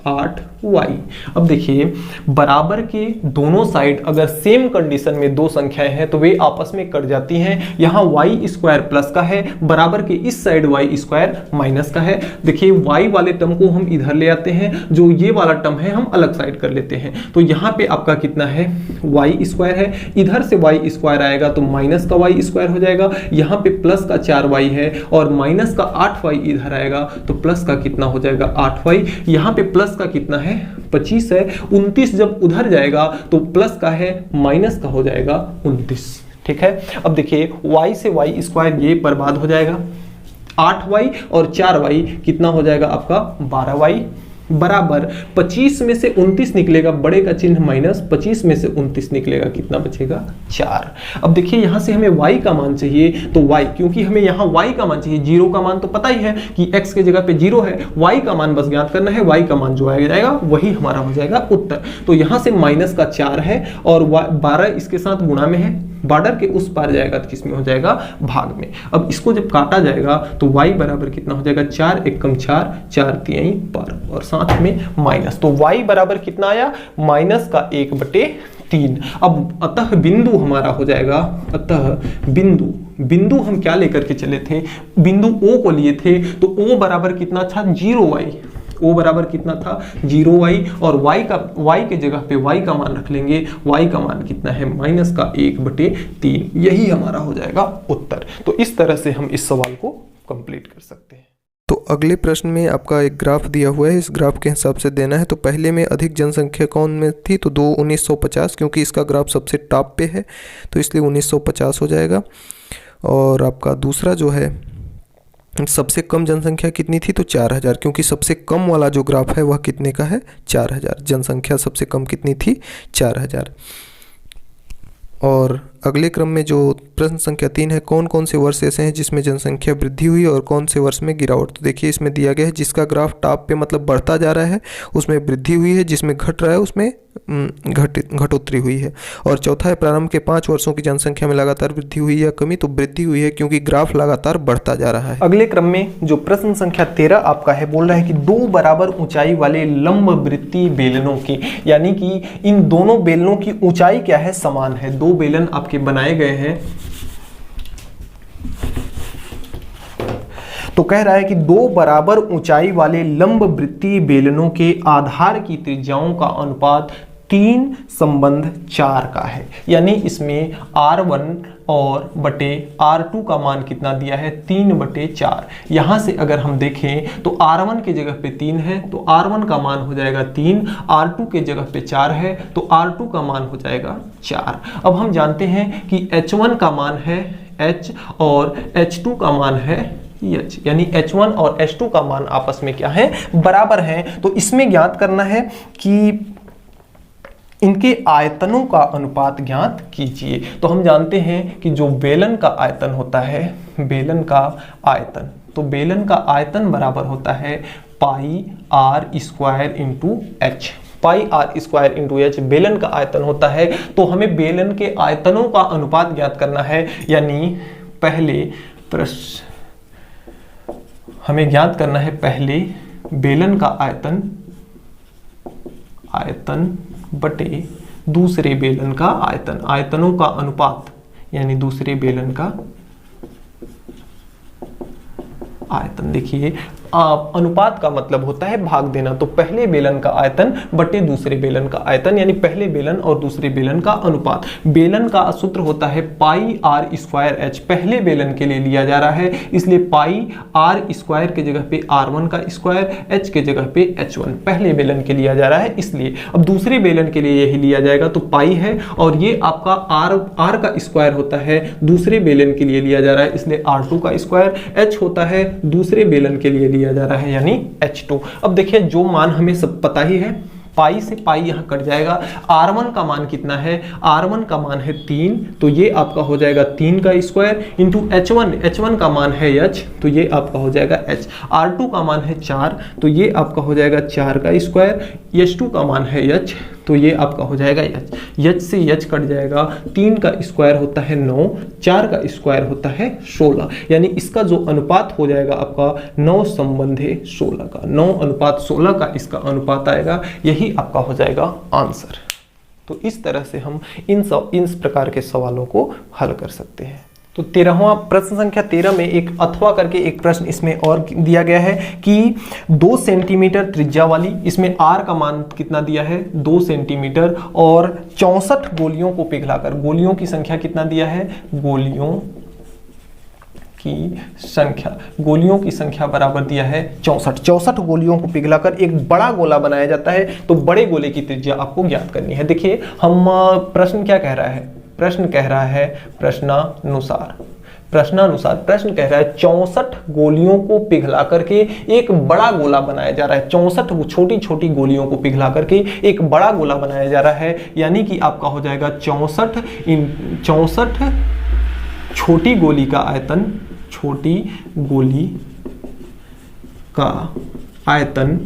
8y। अब देखिए बराबर के दोनों साइड अगर सेम कंडीशन में दो संख्याएं हैं तो वे आपस में कट जाती हैं। यहाँ y² प्लस का है, बराबर के इस साइड y² माइनस का है। देखिए y वाले टर्म को हम इधर ले आते हैं, जो ये वाला टर्म है हम अलग साइड कर लेते हैं। तो यहाँ पे आपका कितना है y² है, इधर से y² आएगा तो माइनस का y² हो जाएगा। यहाँ पे प्लस का 4y है और माइनस का 8y इधर आएगा तो प्लस का कितना हो जाएगा 8y। यहाँ पे प्लस का कितना है 25 है, 29 जब उधर जाएगा तो प्लस का है माइनस का हो जाएगा 29। ठीक है, अब देखिए y से y² ये बर्बाद हो जाएगा, 8y और 4y कितना हो जाएगा आपका 12y, बराबर 25 में से 29 निकलेगा, बड़े का चिन्ह माइनस, 25 में से 29 निकलेगा, कितना बचेगा 4। अब देखिए यहां से हमें y का मान चाहिए, तो y, क्योंकि हमें यहां y का मान चाहिए, 0 का मान तो पता ही है कि x के जगह पे 0 है, y का मान बस ज्ञात करना है, y का मान जो आ जाएगा वही हमारा हो जाएगा उत्तर। तो यहां से माइनस का 4 है और 12 इसके साथ गुणा में है, बॉर्डर के उस पार जाएगा तो किसमें हो जाएगा, भाग में। अब इसको जब काटा जाएगा तो y बराबर कितना हो जाएगा, 4 एकम 4, 4 तिहाई पर और साथ में माइनस, तो y बराबर कितना आया, माइनस का 1/3। अब अतः बिंदु हमारा हो जाएगा, अतः बिंदु हम क्या लेकर के चले थे, बिंदु O को लिए थे, तो O बराबर कितना था, 0y, O बराबर कितना था, 0y, और y के जगह पे y का मान रख लेंगे, y का मान कितना है, माइनस का 1/3। यही हमारा हो जाएगा उत्तर। तो इस तरह से हम इस सवाल को कंप्लीट कर सकते हैं। तो अगले प्रश्न में आपका एक ग्राफ दिया हुआ है, इस ग्राफ के हिसाब से देना है। तो पहले में अधिक जनसंख्या कौन में थी, तो 1950, क्योंकि इसका ग्राफ सबसे टॉप पे है तो इसलिए 1950 हो जाएगा। और आपका दूसरा जो है, सबसे कम जनसंख्या कितनी थी, तो 4000, क्योंकि सबसे कम वाला जो ग्राफ है वह कितने का है, 4000, जनसंख्या सबसे कम कितनी थी, 4000। और अगले क्रम में जो प्रश्न संख्या 3 है, कौन कौन से वर्ष ऐसे हैं जिसमें जनसंख्या वृद्धि हुई और कौन से वर्ष में गिरावट। तो देखिए इसमें दिया गया है, जिसका ग्राफ टॉप पे मतलब बढ़ता जा रहा है उसमें वृद्धि हुई है, जिसमें घट रहा है उसमें घटोत्तरी हुई है। और चौथा है, प्रारंभ के 5 वर्षों की जनसंख्या में लगातार वृद्धि हुई या कमी, तो वृद्धि हुई है क्योंकि ग्राफ लगातार बढ़ता जा रहा है। अगले क्रम में जो प्रश्न संख्या 13 आपका है, बोल रहा है कि 2 बराबर ऊंचाई वाले लंबवृत्तीय बेलनों की, यानी कि इन दोनों बेलनों की ऊंचाई क्या है, समान है। 2 बेलन आपके बनाए गए हैं, तो कह रहा है कि 2 बराबर ऊंचाई वाले लंबवृत्तीय बेलनों के आधार की त्रिज्याओं का अनुपात 3:4 का है। यानी इसमें R1 और बटे R2 का मान कितना दिया है, 3/4। यहां से अगर हम देखें तो R1 के जगह पे 3 है तो R1 का मान हो जाएगा 3, R2 के जगह पे 4 है तो R2 का मान हो जाएगा 4। अब हम जानते हैं कि H1 का मान है H और H2 का मान है H, यानी H1 और H2 का मान आपस में क्या है, बराबर हैं। तो इसमें ज्ञात करना है कि इनके आयतनों का अनुपात ज्ञात कीजिए। तो हम जानते हैं कि जो बेलन का आयतन होता है, बेलन का आयतन, तो बेलन का आयतन बराबर होता है pi r square into h. Pi r square into h बेलन का आयतन होता है। तो हमें बेलन के आयतनों का अनुपात ज्ञात करना है, यानी पहले प्रश्न हमें ज्ञात करना है, पहले बेलन का आयतन बटे दूसरे बेलन का आयतन, आयतनों का अनुपात, यानी दूसरे बेलन का आयतन। देखिए अनुपात का मतलब होता है भाग देना, तो पहले बेलन का आयतन बटे दूसरे बेलन का आयतन, यानी पहले बेलन और दूसरे बेलन का अनुपात। बेलन का सूत्र होता है पाई आर स्क्वायर एच, पहले बेलन के लिए लिया जा रहा है इसलिए पाई आर स्क्वायर के जगह पे R1 का स्क्वायर, एच के जगह पे H1, पहले बेलन के लिया जा रहा है इसलिए। अब दूसरे बेलन के लिए यही लिया जाएगा, तो पाई है और ये आपका R का स्क्वायर होता है, दूसरे बेलन के लिए लिया जा रहा है इसलिए R2 का स्क्वायर, H होता है दूसरे बेलन के लिए लिया जा रहा है यानी H2। अब देखिए जो मान हमें सब पता ही है, पाई से पाई यहां कट जाएगा। R1 का मान कितना है, R1 का मान है 3, तो ये आपका हो जाएगा 3 का स्क्वायर इंटू H1 का मान है H, तो ये आपका हो जाएगा H। R2 का मान है 4, तो ये आपका हो जाएगा 4 का स्क्वायर। H2 का मान है H, तो ये आपका हो जाएगा H से H कट जाएगा। 3 का स्क्वायर होता है 9, 4 का स्क्वायर होता है 16, यानी इसका जो अनुपात हो जाएगा आपका 9 संबंधे 16 का, 9:16 का इसका अनुपात आएगा। यही आपका हो जाएगा आंसर। तो इस तरह से हम इन प्रकार के सवालों को हल कर सकते हैं। तो 13वां प्रश्न संख्या 13 में एक अथवा करके एक प्रश्न इसमें और दिया गया है कि 2 सेंटीमीटर त्रिज्या वाली, इसमें R का मान कितना दिया है 2 सेंटीमीटर, और 64 गोलियों को पिघलाकर, गोलियों की संख्या कितना दिया है, गोलियों की संख्या बराबर दिया है 64 गोलियों को पिघलाकर एक बड़ा गोला बनाया जाता है। तो बड़े गोले की त्रिज्या आपको ज्ञात करनी है। देखिए हम प्रश्न क्या कह रहा है, प्रश्न कह रहा है प्रश्नानुसार प्रश्न कह रहा है 64 गोलियों को पिघला करके एक बड़ा गोला बनाया जा रहा है। 64 छोटी छोटी गोलियों को पिघला करके एक बड़ा गोला बनाया जा रहा है, यानी कि आपका हो जाएगा 64 छोटी गोली का आयतन, छोटी गोली का आयतन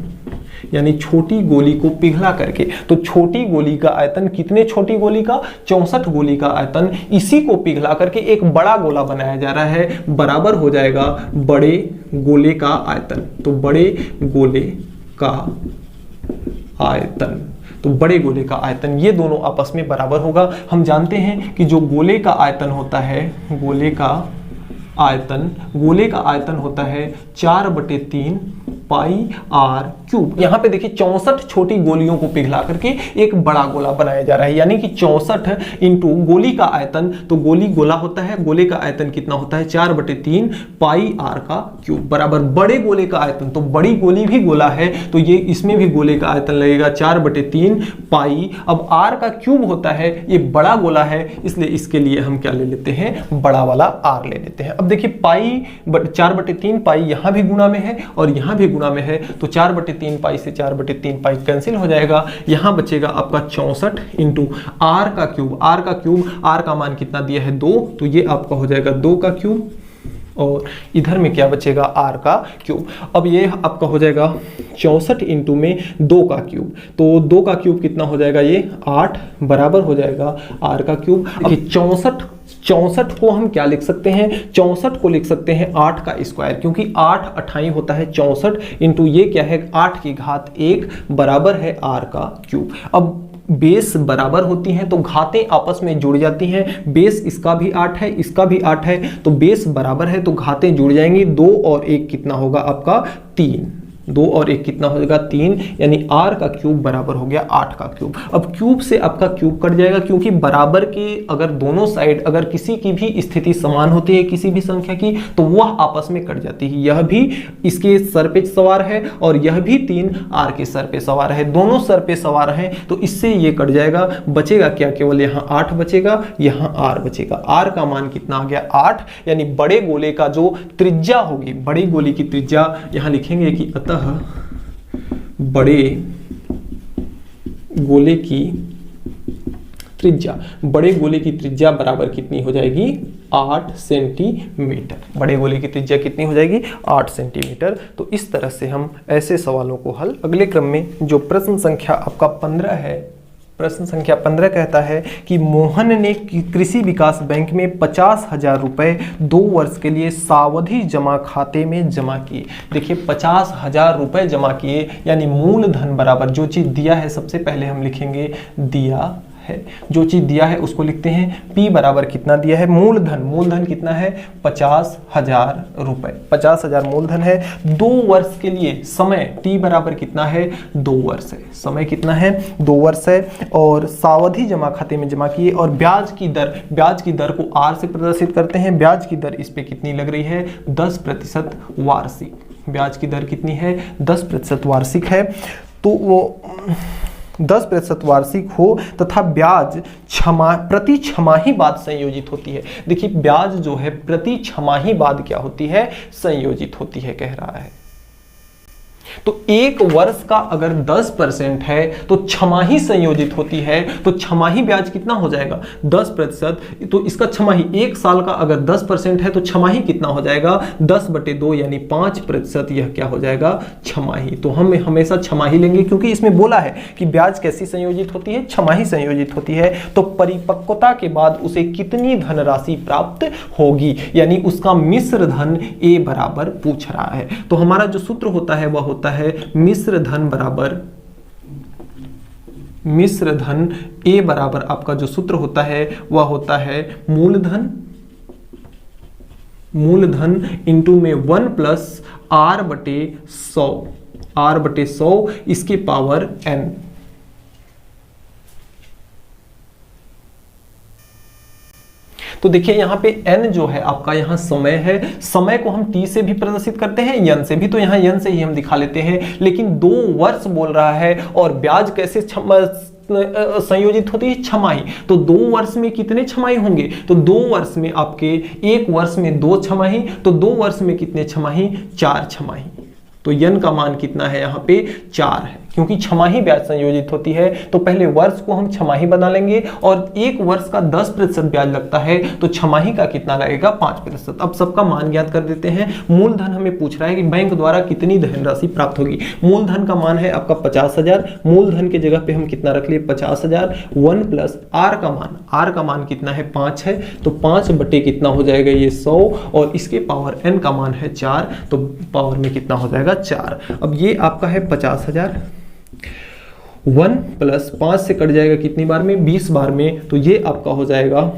यानी छोटी गोली को पिघला करके। तो छोटी गोली का आयतन, कितने छोटी गोली का, 64 गोली का आयतन, इसी को पिघला करके एक बड़ा गोला बनाया जा रहा है, बराबर हो जाएगा बड़े गोले का आयतन। तो बड़े गोले का आयतन, तो बड़े गोले का आयतन, ये दोनों आपस में बराबर होगा। हम जानते हैं कि जो गोले का आयतन होता है, गोले का आयतन होता है 4/3 पाई आर क्यूब। यहाँ पे देखिए 64 छोटी गोलियों को पिघला करके एक बड़ा गोला बनाया जा रहा है, यानी कि 64 इंटू गोली का आयतन, तो गोली गोला होता है, गोले का आयतन कितना होता है 4/3 पाई आर का क्यूब, बराबर बड़े गोले का आयतन। तो बड़ी गोली भी गोला है, तो ये इसमें भी गोले का आयतन लगेगा 4/3 पाई। अब आर का क्यूब होता है, ये बड़ा गोला है, इसलिए इसके लिए हम क्या ले लेते हैं, बड़ा वाला आर ले लेते हैं। अब देखिए पाई 4/3 पाई यहाँ भी गुणा में है और यहाँ भी गुणा में है, तो 4/3 पाई से 4/3 पाई कैंसिल हो जाएगा। यहां बचेगा आपका 64 इंटू आर का क्यूब। आर का मान कितना दिया है 2, तो ये आपका हो जाएगा 2 का क्यूब, और इधर में क्या बचेगा आर का क्यूब। अब ये आपका हो जाएगा 64 इंटू में 2 का क्यूब, तो 2 का क्यूब कितना हो जाएगा, ये 8, बराबर हो जाएगा आर का क्यूब। अब 64 को हम क्या लिख सकते हैं, 64 को लिख सकते हैं 8 का स्क्वायर, क्योंकि 8 अठाई होता है 64 इंटू ये क्या है 8 की घात 1, बराबर है आर का क्यूब। अब बेस बराबर होती हैं तो घातें आपस में जुड़ जाती हैं। बेस इसका भी 8 है, इसका भी 8 है, तो बेस बराबर है तो घातें जुड़ जाएंगी। 2 और 1 कितना होगा आपका 3, 2 और 1 कितना हो जाएगा 3, यानी r का क्यूब बराबर हो गया 8 का क्यूब। अब क्यूब से आपका क्यूब कट जाएगा, क्योंकि बराबर के अगर दोनों साइड अगर किसी की भी स्थिति समान होती है किसी भी संख्या की, तो वह आपस में कट जाती है। यह भी इसके सर पे सवार है और यह भी 3 r के सर पे सवार है, दोनों सर पे सवार हैं, तो इससे ये कट जाएगा। बचेगा क्या, केवल यहाँ 8 बचेगा, यहाँ r बचेगा। r का मान कितना आ गया 8, यानी बड़े गोले का जो त्रिज्या होगी, बड़ी गोली की त्रिज्या यहाँ लिखेंगे कि अतः बड़े गोले की त्रिज्या बराबर कितनी हो जाएगी 8 सेंटीमीटर। बड़े गोले की त्रिज्या कितनी हो जाएगी 8 सेंटीमीटर। तो इस तरह से हम ऐसे सवालों को हल, अगले क्रम में जो प्रश्न संख्या आपका 15 है, प्रश्न संख्या 15 कहता है कि मोहन ने कृषि विकास बैंक में 50,000 रुपए 2 वर्ष के लिए सावधि जमा खाते में जमा किए। देखिए 50,000 रुपए जमा किए, यानी मूलधन बराबर जो चीज दिया है, सबसे पहले हम लिखेंगे दिया है, जो चीज दिया है उसको लिखते हैं। P बराबर कितना दिया है, मूलधन कितना है 50,000 रुपए, 50,000 मूलधन है। 2 वर्ष के लिए समय T बराबर कितना है 2 वर्ष है, समय कितना है 2 वर्ष है, और सावधि जमा खाते में जमा किए। और ब्याज की दर को R से प्रदर्शित करते हैं। ब्याज की दर इस पे कितनी लग रही है 10% वार्षिक। ब्याज की दर कितनी है 10% वार्षिक है, तो वो 10% वार्षिक हो तथा ब्याज प्रति छमाही बाद संयोजित होती है। देखिए ब्याज जो है प्रति छमाही बाद क्या होती है, संयोजित होती है, कह रहा है। तो 1 वर्ष का अगर 10% है तो छमाही संयोजित होती है, तो छमाही ब्याज कितना हो जाएगा 10%। तो इसका छमाही 1 साल का अगर 10% है तो छमाही कितना हो जाएगा 10/2, यानी 5%। यह क्या हो जाएगा छमाही। तो हम हमेशा छमाही लेंगे, क्योंकि इसमें बोला है कि ब्याज कैसी संयोजित होती है, छमाही संयोजित होती है। तो परिपक्वता के बाद उसे कितनी धनराशि प्राप्त होगी, यानी उसका मिश्र धन A बराबर पूछ रहा है। तो हमारा जो सूत्र होता है वह होता है मिश्र धन A बराबर आपका जो सूत्र होता है वह होता है मूलधन इंटू में 1 + R/100 इसके पावर n। तो देखिए यहाँ पे n जो है आपका यहाँ समय है, समय को हम t से भी प्रदर्शित करते हैं, n से भी, तो यहाँ n से ही हम दिखा लेते हैं। लेकिन 2 वर्ष बोल रहा है, और ब्याज कैसे संयोजित होती है छमाही। तो 2 वर्ष में कितने छमाही होंगे, तो 2 वर्ष में आपके 1 वर्ष में 2 छमाही, तो 2 वर्ष में कितने छमाही 4 छमाही। तो n का मान कितना है यहाँ पे 4 है, क्योंकि छमाही ब्याज संयोजित होती है तो पहले वर्ष को हम छमाही बना लेंगे, और एक वर्ष का 10% ब्याज लगता है तो छमाही का कितना लगेगा 5%। अब सबका मान ज्ञात कर देते हैं। मूलधन हमें पूछ रहा है कि बैंक द्वारा कितनी धनराशि प्राप्त होगी। मूलधन का मान है आपका 50,000, मूलधन के जगह पे हम कितना रख लिए 50,000, 1 प्लस आर का मान कितना है 5 है, तो 5 बटे कितना हो जाएगा ये 100, और इसके पावर n का मान है 4, तो पावर में कितना हो जाएगा 4। अब ये आपका है 50,000, 1 प्लस 5 से कट जाएगा कितनी बार में 20 बार में, तो ये आपका हो जाएगा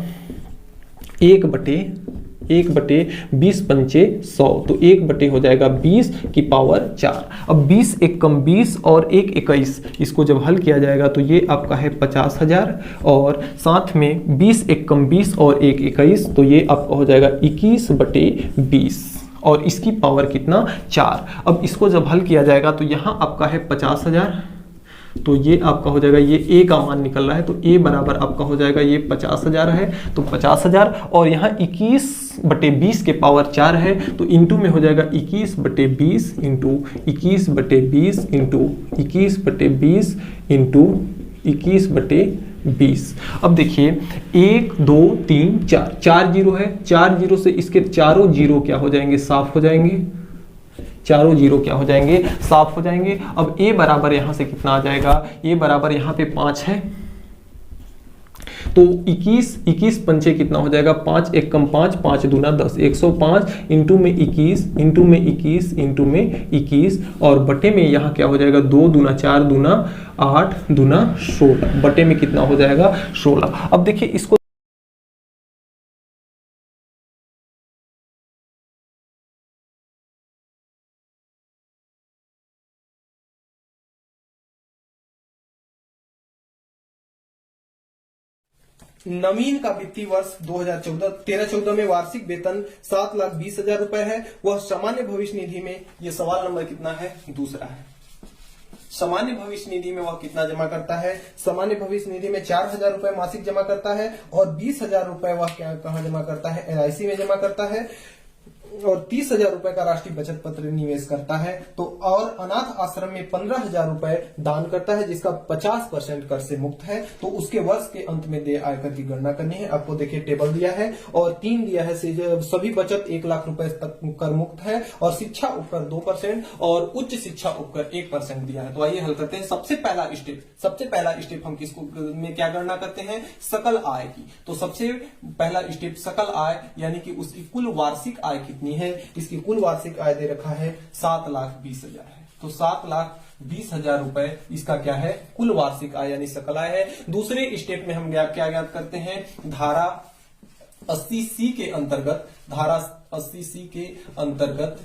1 बटे 20 पंचे 100, तो 1 बटे हो जाएगा 20 की पावर 4। अब 20 एक कम 20 और 1 21, इसको जब हल किया जाएगा तो ये आपका है 50,000, और साथ में 20 एक कम 20 और 1 21, तो ये आपका हो जाएगा 21 बटे 20, और इसकी पावर कितना 4। अब इसको जब हल किया जाएगा तो यहाँ आपका है 50,000, तो ये आपका हो जाएगा, ये ए का मान निकल रहा है तो ए बराबर आपका हो जाएगा ये 50,000 है, तो 50,000, और यहाँ 21 बटे 20 के पावर 4 है, तो इंटू में हो जाएगा 21 बटे 20 इंटू 21 बटे 20 इंटू 21 बटे 20 इंटू 21 बटे 20। अब देखिए 1 2 3 4, 4 जीरो है, 4 जीरो से इसके चारों जीरो क्या हो जाएंगे, साफ हो जाएंगे, चारों जीरो क्या हो जाएंगे, साफ हो जाएंगे। अब a बराबर यहां से कितना आ जाएगा, a बराबर यहां पे 5 है, तो 21 पंचे कितना हो जाएगा 5 एक कम 5, 5 दूना 10, 105 इंटू में 21 इंटू में 21 इंटू में 21, और बटे में यहाँ क्या हो जाएगा 2 दूना 4 दूना 8 दूना 16, बटे में कितना हो जाएगा 16। अब देखिए इसको नवीन का वित्तीय वर्ष 2013-14 में वार्षिक वेतन 7,20,000 रुपए है। वह सामान्य भविष्य निधि में, ये सवाल नंबर कितना है, दूसरा है। सामान्य भविष्य निधि में वह कितना जमा करता है, सामान्य भविष्य निधि में 4,000 रुपए मासिक जमा करता है, और 20,000 रुपए वह कहाँ जमा करता है, LIC में जमा करता है, और 30,000 रुपए का राष्ट्रीय बचत पत्र निवेश करता है, तो और अनाथ आश्रम में 15,000 रुपए दान करता है, जिसका 50% कर से मुक्त है। तो उसके वर्ष के अंत में देय आयकर की गणना करनी है। आपको देखिए टेबल दिया है, और 3 दिया है, सभी बचत 1 लाख रुपए तक कर मुक्त है, और शिक्षा उपकर 2% और उच्च शिक्षा उपकर 1% दिया है। तो आइए हल करते हैं। सबसे पहला स्टेप हम किसको में क्या गणना करते हैं, सकल आय की। तो सबसे पहला स्टेप सकल आय, यानी कि उसकी कुल वार्षिक आय कितनी है। इसकी कुल वार्षिक आय दे रखा है 7,20,000 है, तो 7,20,000 रुपए इसका क्या है, कुल वार्षिक आय यानी सकल आय है। दूसरे स्टेप में हम क्या ज्ञात करते हैं, धारा 80C के अंतर्गत, धारा 80C के अंतर्गत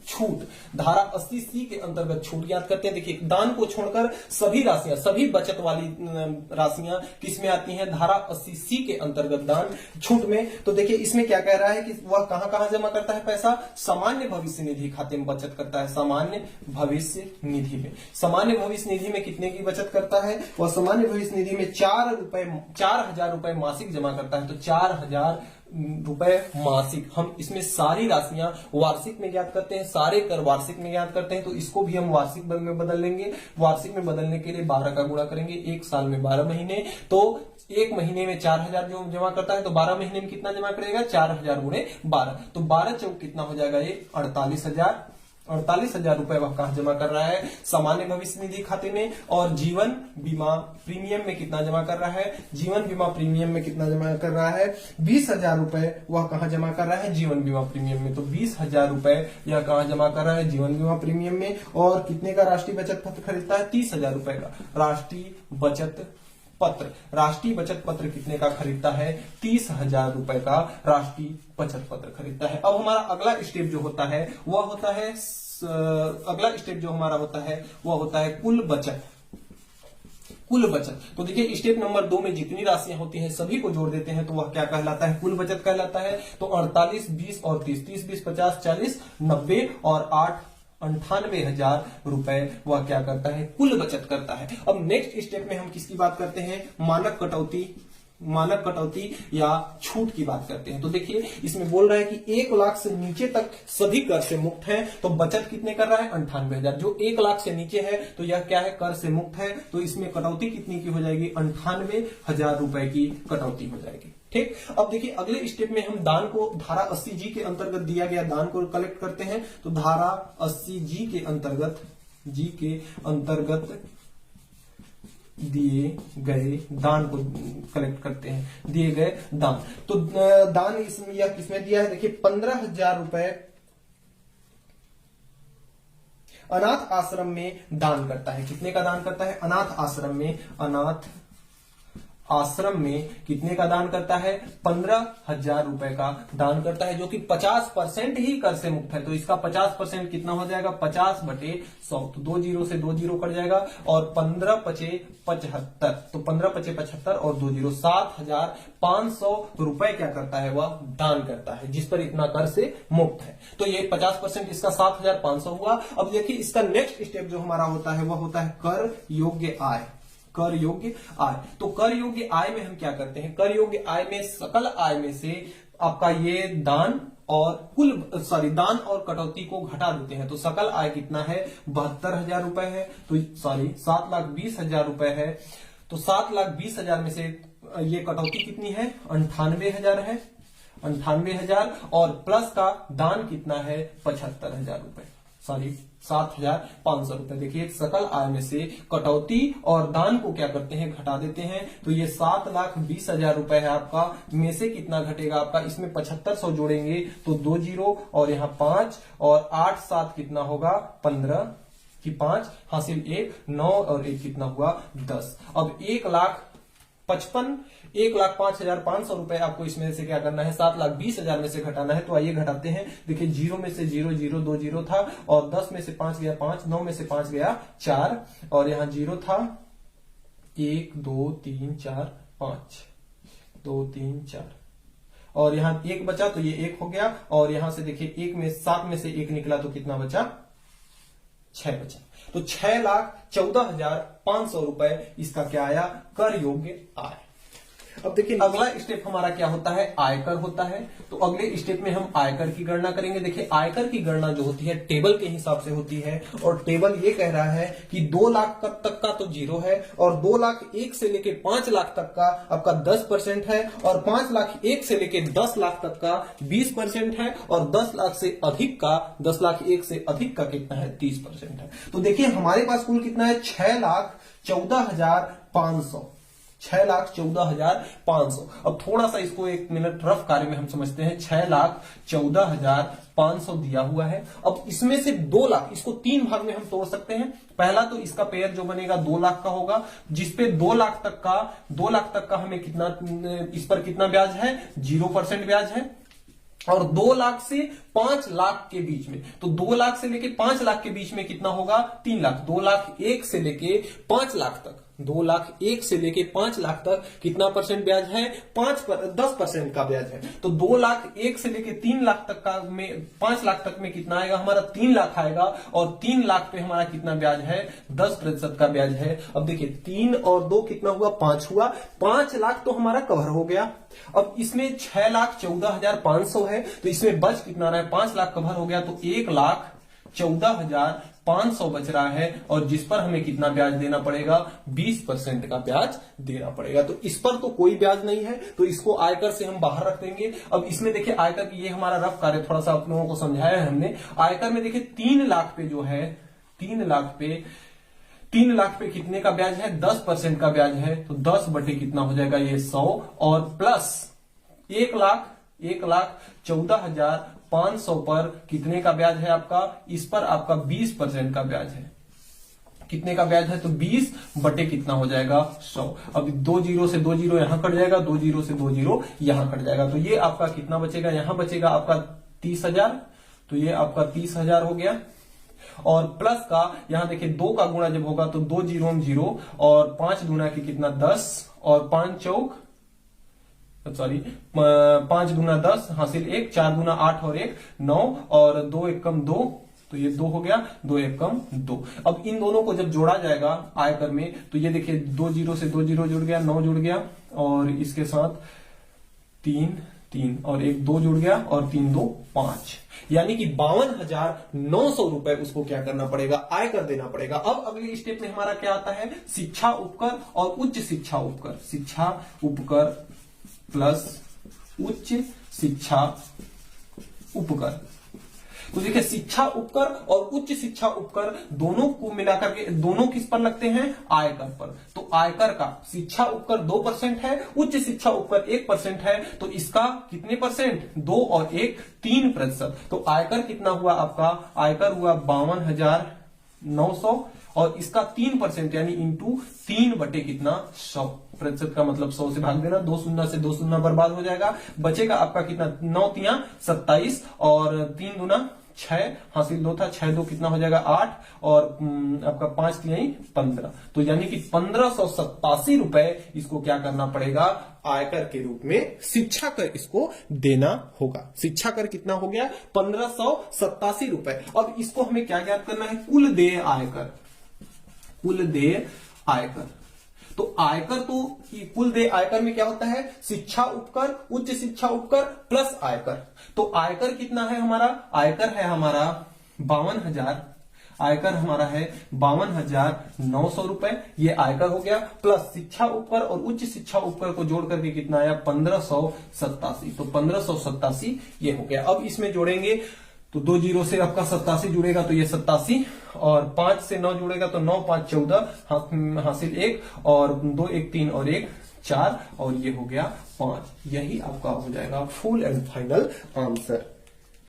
छूट, धारा 80C के अंतर्गत छूट ज्ञात करते हैं। देखिए दान को छोड़कर सभी राशियां, सभी बचत वाली राशियां किस में आती हैं, धारा 80C के अंतर्गत दान छूट में। तो देखिए इसमें क्या कह रहा है कि वह कहां कहां जमा करता है पैसा, सामान्य भविष्य निधि खाते में बचत करता है, सामान्य भविष्य निधि में। सामान्य भविष्य निधि में कितने की बचत करता है, वह सामान्य भविष्य निधि में 4,000 रुपए मासिक जमा करता है, तो 4,000 रुपए मासिक। हम इसमें सारी राशियां वार्षिक में ज्ञात करते हैं, सारे कर वार्षिक में ज्ञात करते हैं, तो इसको भी हम वार्षिक में बदल लेंगे। वार्षिक में बदलने के लिए 12 का गुणा करेंगे, एक साल में 12 महीने, तो एक महीने में 4,000 जो जमा करता है, तो 12 महीने में कितना जमा करेगा, 4,000 गुणे 12, तो 12 चौक कितना हो जाएगा, ये 48,000 रुपए वह कहां जमा कर रहा है, सामान्य भविष्य निधि खाते में। और जीवन बीमा प्रीमियम में कितना जमा कर रहा है, जीवन बीमा प्रीमियम में कितना जमा कर रहा है, 20,000 रुपए वह कहां जमा कर रहा है, जीवन बीमा प्रीमियम में। तो 20,000 रुपए यह कहां जमा कर रहा है, जीवन बीमा प्रीमियम में। और कितने का राष्ट्रीय बचत पत्र खरीदता है, 30,000 रुपए का राष्ट्रीय बचत पत्र। राष्ट्रीय बचत पत्र कितने का खरीदता है, 30,000 रुपए का राष्ट्रीय बचत पत्र खरीदता है। अब हमारा अगला स्टेप जो होता है वह होता है, अगला स्टेप जो हमारा होता है वह होता है कुल बचत। कुल बचत, तो देखिए स्टेप नंबर 2 में जितनी राशियां होती हैं सभी को जोड़ देते हैं, तो वह क्या कहलाता है, कुल बचत कहलाता है। तो 48, 20 और 30, 30, 20, 50, 40, 90 और 8, 98,000 रुपए वह क्या करता है, कुल बचत करता है। अब नेक्स्ट स्टेप में हम किसकी बात करते हैं, मानक कटौती मानक कटौती या छूट की बात करते हैं। तो देखिए इसमें बोल रहा है कि 1 लाख से नीचे तक सभी कर से मुक्त है, तो बचत कितने कर रहा है 98,000। जो 1 लाख से नीचे है तो यह क्या है, कर से मुक्त है, तो इसमें कटौती कितनी की हो जाएगी, 98,000 रुपए की कटौती हो जाएगी। ठीक, अब देखिए अगले स्टेप में हम दान को धारा 80G के अंतर्गत दिया गया दान को कलेक्ट करते हैं। तो धारा 80G के अंतर्गत दिए गए दान को कलेक्ट करते हैं, दिए गए दान। तो दान इसमें या किसमें दिया है, देखिए 15,000 रुपए अनाथ आश्रम में दान करता है। कितने का दान करता है, अनाथ आश्रम में कितने का दान करता है, 15,000 रुपए का दान करता है, जो कि 50% ही कर से मुक्त है। तो इसका 50% कितना हो जाएगा, 50/100। तो 2 जीरो से 2 जीरो कट जाएगा और 15×5 = 75। तो 15×5 = 75 और 2 जीरो 7,500 रुपए क्या करता है, वह दान करता है, जिस पर इतना कर से मुक्त है। तो ये 50% इसका 7,500 हुआ। अब देखिए इसका नेक्स्ट स्टेप जो हमारा होता है वह होता है कर योग्य आय। कर योग्य आय, तो कर योग्य आय में हम क्या करते हैं, कर योग्य आय में सकल आय में से आपका ये दान दान और कटौती को घटा देते हैं। तो सकल आय कितना है, 72,000 रुपए है, तो 7,20,000 रुपए है। तो 7,20,000 में से ये कटौती कितनी है, 98,000 है, 98,000 और प्लस का दान कितना है, 75,000 रुपए, 7,500 रुपए। देखिए सकल आय में से कटौती और दान को क्या करते हैं, घटा देते हैं। तो ये 7,20,000 रुपए है आपका, में से कितना घटेगा आपका, इसमें 7500 जोड़ेंगे तो 2 जीरो और यहाँ 5 और 8 7 कितना होगा, 15 की 5 हासिल 1 9 और 1 कितना हुआ, 10। अब 1,05,500 रुपए आपको इसमें से क्या करना है, 7,20,000 में से घटाना है। तो आइए घटाते हैं। देखिए 0 में से 0 0 2 जीरो था और 10 में से 5 गया 5, 9 में से 5 गया 4 और यहाँ 0 था 1 2 3 4 5 2 3 4 और यहाँ 1 बचा तो ये 1 हो गया और यहां से देखिए 7 में से 1 निकला तो कितना बचा, 6 बचा। तो 6,14,500 रुपए इसका क्या आया, कर योग्य आय। अब देखिए अगला स्टेप हमारा क्या होता है, आयकर होता है। तो अगले स्टेप में हम आयकर की गणना करेंगे। देखिए आयकर की गणना जो होती है टेबल के हिसाब से होती है और टेबल ये कह रहा है कि 2 लाख तक का तो 0 है और 2 लाख 1 से लेके 5 लाख तक का आपका 10% है और 5 लाख 1 से लेके 10 लाख तक का 20% है और 10 लाख से अधिक का 10 लाख 1 से अधिक का कितना है, 30% है। तो देखिए हमारे पास कुल कितना है, 6,14,500, 6,14,500। अब थोड़ा सा इसको 1 मिनट रफ कार्य में हम समझते हैं। 6,14,500 दिया हुआ है। अब इसमें से 2 लाख, इसको 3 भाग में हम तोड़ सकते हैं। पहला तो इसका पेयर जो बनेगा 2 लाख का होगा, जिसपे 2 लाख तक का हमें कितना, इस पर कितना ब्याज है, 0% ब्याज है। और 2 लाख से 5 लाख के बीच में, तो 2 लाख से लेके 5 लाख के बीच में कितना होगा, 3 लाख। 2 लाख 1 से लेके 5 लाख तक, 2 लाख 1 से लेके 5 लाख तक कितना परसेंट ब्याज है, 10% का ब्याज है। तो 2 लाख 1 से लेके 3 लाख तक का में 5 लाख तक में कितना आएगा, हमारा 3 लाख आएगा और 3 लाख पे हमारा कितना ब्याज है, 10% का ब्याज है। अब देखिए 3 और 2 कितना हुआ, 5 हुआ। 5 लाख तो हमारा कवर हो गया। अब इसमें 6,14,500 है तो इसमें बच कितना रहा है, 5 लाख कवर हो गया तो 1,14,500 बच रहा है और जिस पर हमें कितना ब्याज देना पड़ेगा, 20% का ब्याज देना पड़ेगा। तो इस पर तो कोई ब्याज नहीं है तो इसको आयकर से हम बाहर रख देंगे। अब इसमें देखिए आयकर की, ये हमारा रफ कार्य थोड़ा सा आप लोगों को समझाया है हमने। आयकर में देखिए 3 लाख पे जो है, 3 लाख पे कितने का ब्याज है, 10% का ब्याज है। तो 10 बटे कितना हो जाएगा, ये 100 और प्लस 1,14,500 पर कितने का ब्याज है आपका, इस पर आपका 20% का ब्याज है। कितने का ब्याज है, तो 20 बटे कितना हो जाएगा, 100। अब 2 जीरो से 2 जीरो यहां कट जाएगा, 2 जीरो से 2 जीरो यहां कट जाएगा। तो ये आपका कितना बचेगा, यहां बचेगा आपका 30,000। तो ये आपका 30,000 हो गया और प्लस का यहां देखिए 2 का गुणा जब होगा तो 2 जीरो 0 और 5 गुना की कितना 10 और 5 गुना 10 हासिल 1, 4 गुना 8 और 1 9 और 2 एकम 2, तो ये 2 हो गया, 2 एकम 2। अब इन दोनों को जब जोड़ा जाएगा आयकर में तो ये देखिए 2 जीरो से 2 जीरो जुड़ गया, 9 जुड़ गया और इसके साथ 3 3 और 1 2 जुड़ गया और 3 2 5, यानी कि 52,900 रुपए उसको क्या करना पड़ेगा, आयकर देना पड़ेगा। अब अगले स्टेप में हमारा क्या आता है, शिक्षा उपकर और उच्च शिक्षा उपकर, शिक्षा उपकर प्लस उच्च शिक्षा उपकर। तो देखिए शिक्षा उपकर और उच्च शिक्षा उपकर दोनों को मिलाकर के दोनों किस पर लगते हैं, आयकर पर। तो आयकर का शिक्षा उपकर 2% है, उच्च शिक्षा उपकर 1% है, तो इसका कितने परसेंट, 2 और 1 3%। तो आयकर कितना हुआ आपका, आयकर हुआ 52,900 और इसका 3% यानी इंटू 3 बटे कितना 100%, का मतलब 100 से भाग देना, 2 शून्य से 2 शून्य बर्बाद हो जाएगा, बचेगा आपका कितना 9 तिया 27 और 3 दूना 6, हासिल 2 था, 6 2 कितना हो जाएगा 8 और आपका 5 तिहाई 15। तो यानी कि 1587 रुपए इसको क्या करना पड़ेगा, आयकर के रूप में शिक्षा कर इसको देना होगा। शिक्षा कर कितना हो गया 1587 रुपए। अब इसको हमें क्या ज्ञात करना है, कुल देय आयकर, कुल देय आयकर। तो आयकर तो कुल देय आयकर में क्या होता है, शिक्षा उपकर, उच्च शिक्षा उपकर प्लस आयकर। तो आयकर कितना है हमारा, आयकर है हमारा 52,000, आयकर हमारा है 52,900 रुपए, ये आयकर हो गया, प्लस शिक्षा उपकर और उच्च शिक्षा उपकर को जोड़ करके कितना आया 1587। तो 1587 ये हो गया। अब इसमें जोड़ेंगे तो 2 जीरो से आपका 87 जुड़ेगा तो ये 87 और 5 से 9 जुड़ेगा तो 9 5 14, हासिल 1 और 2 1 3 और 1 4 और ये हो गया 5। यही आपका हो जाएगा फुल एंड फाइनल आंसर।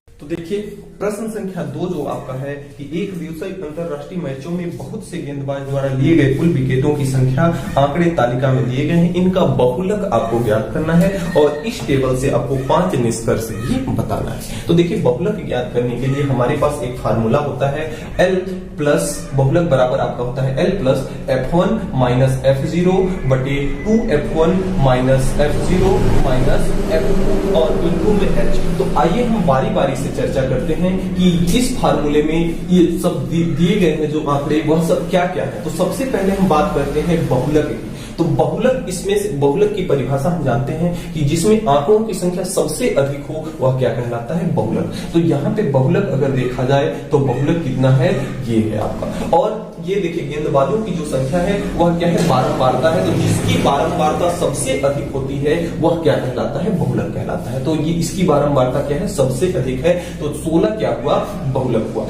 तो देखिए प्रश्न संख्या 2 जो आपका है कि एक व्यावसायिक अंतरराष्ट्रीय मैचों में बहुत से गेंदबाज द्वारा लिए गए कुल विकेटों की संख्या आंकड़े तालिका में दिए गए हैं, इनका बहुलक आपको ज्ञात करना है और इस टेबल से आपको 5 निष्कर्ष भी बताना है। तो देखिए बहुलक ज्ञात करने के लिए हमारे पास एक फार्मूला होता है, L प्लस बहुलक बराबर आपका होता है L plus F1 minus F0 बटे 2F1 minus F0 minus F2 और इनटू में H। तो आइए हम बारी बारी से चर्चा करते हैं कि इस फार्मूले में ये सब दिए गए हैं जो आंकड़े वह सब क्या क्या है। तो सबसे पहले हम बात करते हैं बहुलक की। तो बहुलक, इसमें से बहुलक की परिभाषा हम जानते हैं कि जिसमें आंकड़ों की संख्या सबसे अधिक हो वह क्या कहलाता है, बहुलक। तो यहाँ पे बहुलक अगर देखा जाए तो बहुलक कितना है, ये है आपका। और ये देखिए गेंदबाजों की जो संख्या है वह क्या है, बारंबारता है। तो जिसकी बारंबारता सबसे अधिक होती है वह क्या कहलाता है, बहुलक कहलाता है। तो ये इसकी बारंबारता क्या है, सबसे अधिक है। तो 16 क्या हुआ, बहुलक हुआ।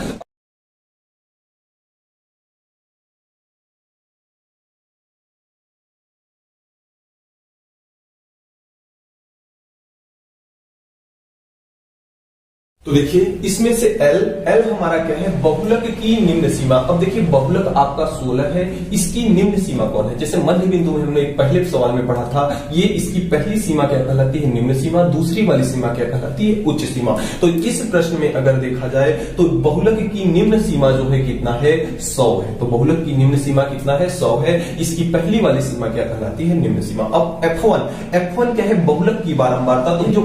तो देखिए इसमें से L हमारा क्या है, बहुलक की निम्न सीमा। अब देखिए बहुलक आपका 16 है, इसकी निम्न सीमा कौन है। जैसे मध्य बिंदु में हमने पहले सवाल में पढ़ा था, ये इसकी पहली सीमा क्या कहलाती है, निम्न सीमा। दूसरी वाली सीमा क्या कहलाती है, उच्च सीमा। तो इस प्रश्न में अगर देखा जाए तो बहुलक की निम्न सीमा जो है कितना है, 100 है। तो बहुलक की निम्न सीमा कितना है, 100 है। इसकी पहली वाली सीमा क्या कहलाती है, निम्न सीमा। अब F1 क्या है, बहुलक की बारंबारता। तो जो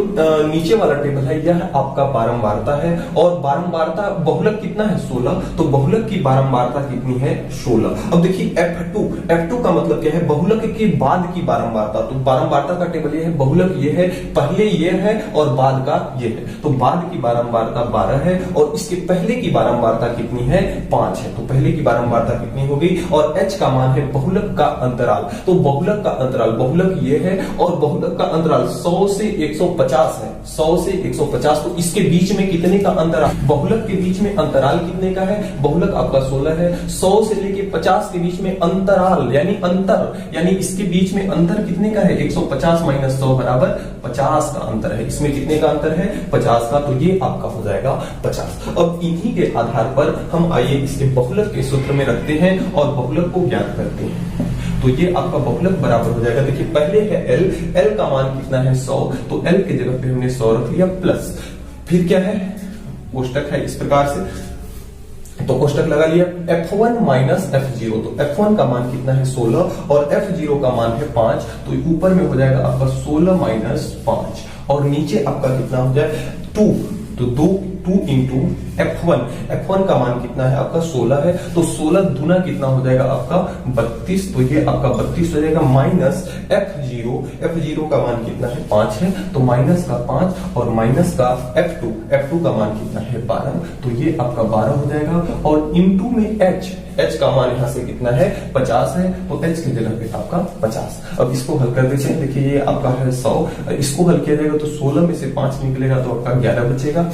नीचे वाला टेबल है यह आपका बारंबारता है और बारंबारता बहुलक कितना है, 16। तो बहुलक की बारंबारता कितनी है, 16। अब देखिए F2 का मतलब क्या है, बहुलक के बाद की बारंबारता। तो बारंबारता का टेबल ये है, बहुलक ये है, पहले ये है और बाद का ये है। तो बाद की बारंबारता 12 है और इसके पहले की बारंबारता कितनी है, 5 है। तो पहले की बारंबारता कितनी हो गई। और H का मान है बहुलक का अंतराल। तो बहुलक का अंतराल, बहुलक ये है और बहुलक का अंतराल 100 से 150 है, 100 से 150। तो इसके बीच में कितने का अंतराल, बहुलक के बीच में अंतराल कितने का है, बहुलक आपका 16 है। 100 से लेके 50 के बीच में अंतराल यानी अंतर, यानी इसके बीच में अंतर कितने का है, 150 माइनस 100 बराबर 50 का अंतर है। इसमें कितने का अंतर है, 50 का। तो ये आपका हो जाएगा 50। अब इन्हीं के आधार पर हम आइए इसके बहुलक के सूत्र में रखते हैं और बहुलक को ज्ञात करते हैं। तो ये आपका बहुलक बराबर हो जाएगा। देखिए पहले है L का मान कितना है, 100। तो L के जगह पे हमने 100 रख लिया, प्लस फिर क्या है, कोष्टक है इस प्रकार से। तो कोष्टक लगा लिया, F1 माइनस F0। तो F1 का मान कितना है, 16 और F0 का मान है 5। तो ऊपर में हो जाएगा आपका 16 माइनस 5 और नीचे आपका कितना हो जाए, 2। तो 2 इंटू F1 का मान कितना है आपका 16 है, तो 16 दूना कितना हो जाएगा आपका 32, तो ये आपका 32 हो जाएगा माइनस F0 का मान कितना है 5 है, तो माइनस का 5 और माइनस का F2 का मान कितना है 12, तो ये आपका 12 हो जाएगा और इनटू में H का मान यहाँ से कितना है 50 है, तो H की जगह पे आपका 50। अब इसको हल कर देते हैं, देखिए ये आपका है 100, इसको हल किया जाएगा तो 16 में से 5 निकलेगा तो आपका 11 बचेगा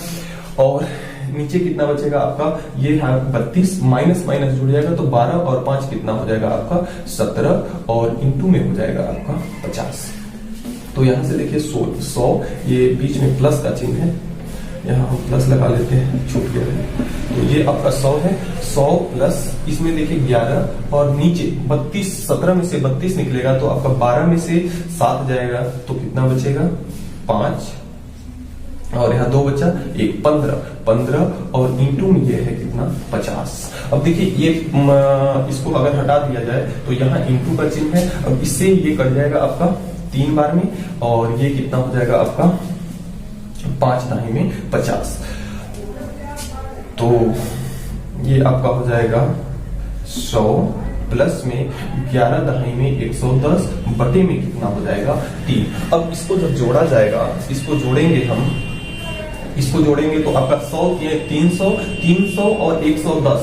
और नीचे कितना बचेगा आपका ये है 32, माइनस माइनस जुड़ जाएगा तो 12 और 5 कितना हो जाएगा आपका 17 और इनटू में हो जाएगा आपका 50। तो यहां से देखिए 100 ये बीच में प्लस का चिन्ह है, यहाँ हम प्लस लगा लेते हैं, छूट गया है, तो ये आपका 100 है, 100 प्लस इसमें देखिए 11 और नीचे 32, 17 में से 32 निकलेगा तो आपका 12 में से 7 जाएगा तो कितना बचेगा 5 और यहाँ 2 बचा 1, 15 और इंटू में ये है कितना 50। अब देखिए ये इसको अगर हटा दिया जाए तो यहाँ इंटू का चिन्ह है, अब इससे ये कट जाएगा आपका 3 बार में और ये कितना हो जाएगा आपका 5 दाही में 50, तो ये आपका हो जाएगा 100 प्लस में 11 दहाई में 110 बटे में कितना हो जाएगा 3। अब इसको जब जोड़ा जाएगा, इसको जोड़ेंगे हम, इसको जोड़ेंगे तो आपका 100 300 और 110,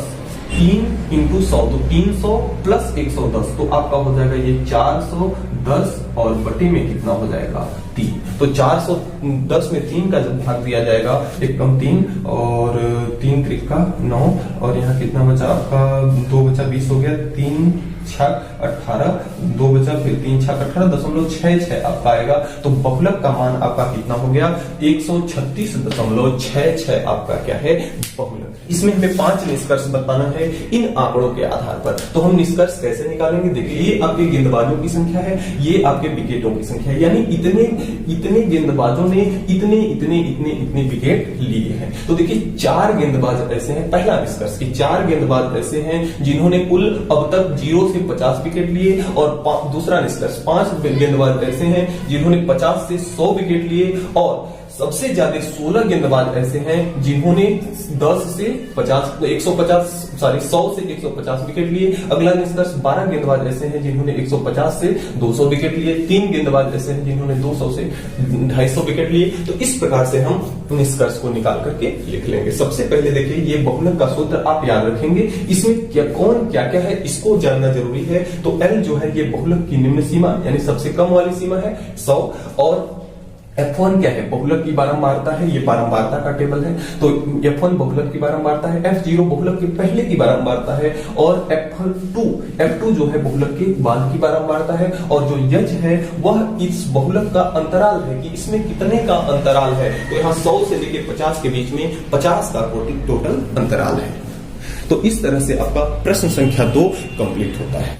3 इंटू 100 तो 300 प्लस 110 तो आपका हो जाएगा ये 410 और बटे में कितना हो जाएगा 3। तो 410 में 3 का जब भाग दिया जाएगा, एक कम 3 और 3 त्रिका 9 और यहाँ कितना बचा आपका 2 बचा 20 हो गया, 3 6 18, 2 बचा फिर 3 6 18.66 आपका आएगा, तो बहुलक का मान आपका कितना हो गया 136.66 आपका क्या है बहुलक। इसमें हमें 5 निष्कर्ष बताना है इन आंकड़ों के आधार पर, तो हम निष्कर्ष कैसे निकालेंगे, देखिए ये आपके गेंदबाजों की संख्या है, ये आपके विकेटों की संख्या है, यानी इतने गेंदबाजों ने इतने विकेट लिए हैं। तो देखिए 4 गेंदबाज ऐसे हैं, पहला निष्कर्ष कि 4 गेंदबाज ऐसे हैं जिन्होंने कुल अब तक 0 से 50 विकेट लिए, और दूसरा निष्कर्ष 5 गेंदबाज ऐसे हैं जिन्होंने 50 से 100 विकेट लिए, और सबसे ज्यादा 16 गेंदबाज ऐसे हैं जिन्होंने 100 से 150 विकेट लिए। अगला निष्कर्ष 12 गेंदबाज ऐसे हैं जिन्होंने 150 से 200 विकेट लिए, 3 गेंदबाज ऐसे हैं जिन्होंने 200 से 250 विकेट लिए। तो इस प्रकार से हम निष्कर्ष को निकाल करके लिख लेंगे। सबसे पहले देखिए ये बहुलक का सूत्र आप याद रखेंगे, इसमें क्या क्या है इसको जानना जरूरी है। तो L जो है ये बहुलक की निम्न सीमा यानी सबसे कम वाली सीमा है 100, और F1 क्या है बहुलक की बारंबारता है, ये बारंबारता का टेबल है, तो F1 बहुलक की बारंबारता है, F0 बहुलक के पहले की बारंबारता है, और F2 जो है बहुलक के बाद की बारंबारता है, और जो यज है वह इस बहुलक का अंतराल है कि इसमें कितने का अंतराल है। तो यहाँ 100 से लेकर 50 के बीच में 50 का टोटल अंतराल है। तो इस तरह से आपका प्रश्न संख्या 2 कंप्लीट होता है।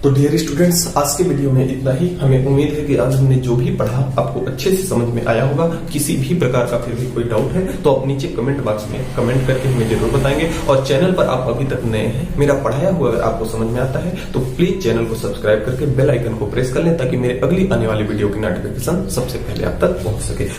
तो डियर स्टूडेंट्स, आज के वीडियो में इतना ही। हमें उम्मीद है कि आज हमने जो भी पढ़ा आपको अच्छे से समझ में आया होगा। किसी भी प्रकार का फिर भी कोई डाउट है तो आप नीचे कमेंट बॉक्स में कमेंट करके हमें जरूर बताएंगे, और चैनल पर आप अभी तक नए हैं, मेरा पढ़ाया हुआ अगर आपको समझ में आता है तो प्लीज चैनल को सब्सक्राइब करके बेल आइकन को प्रेस कर लें ताकि मेरे अगली आने वाली वीडियो की नोटिफिकेशन सबसे पहले आप तक पहुंच सके।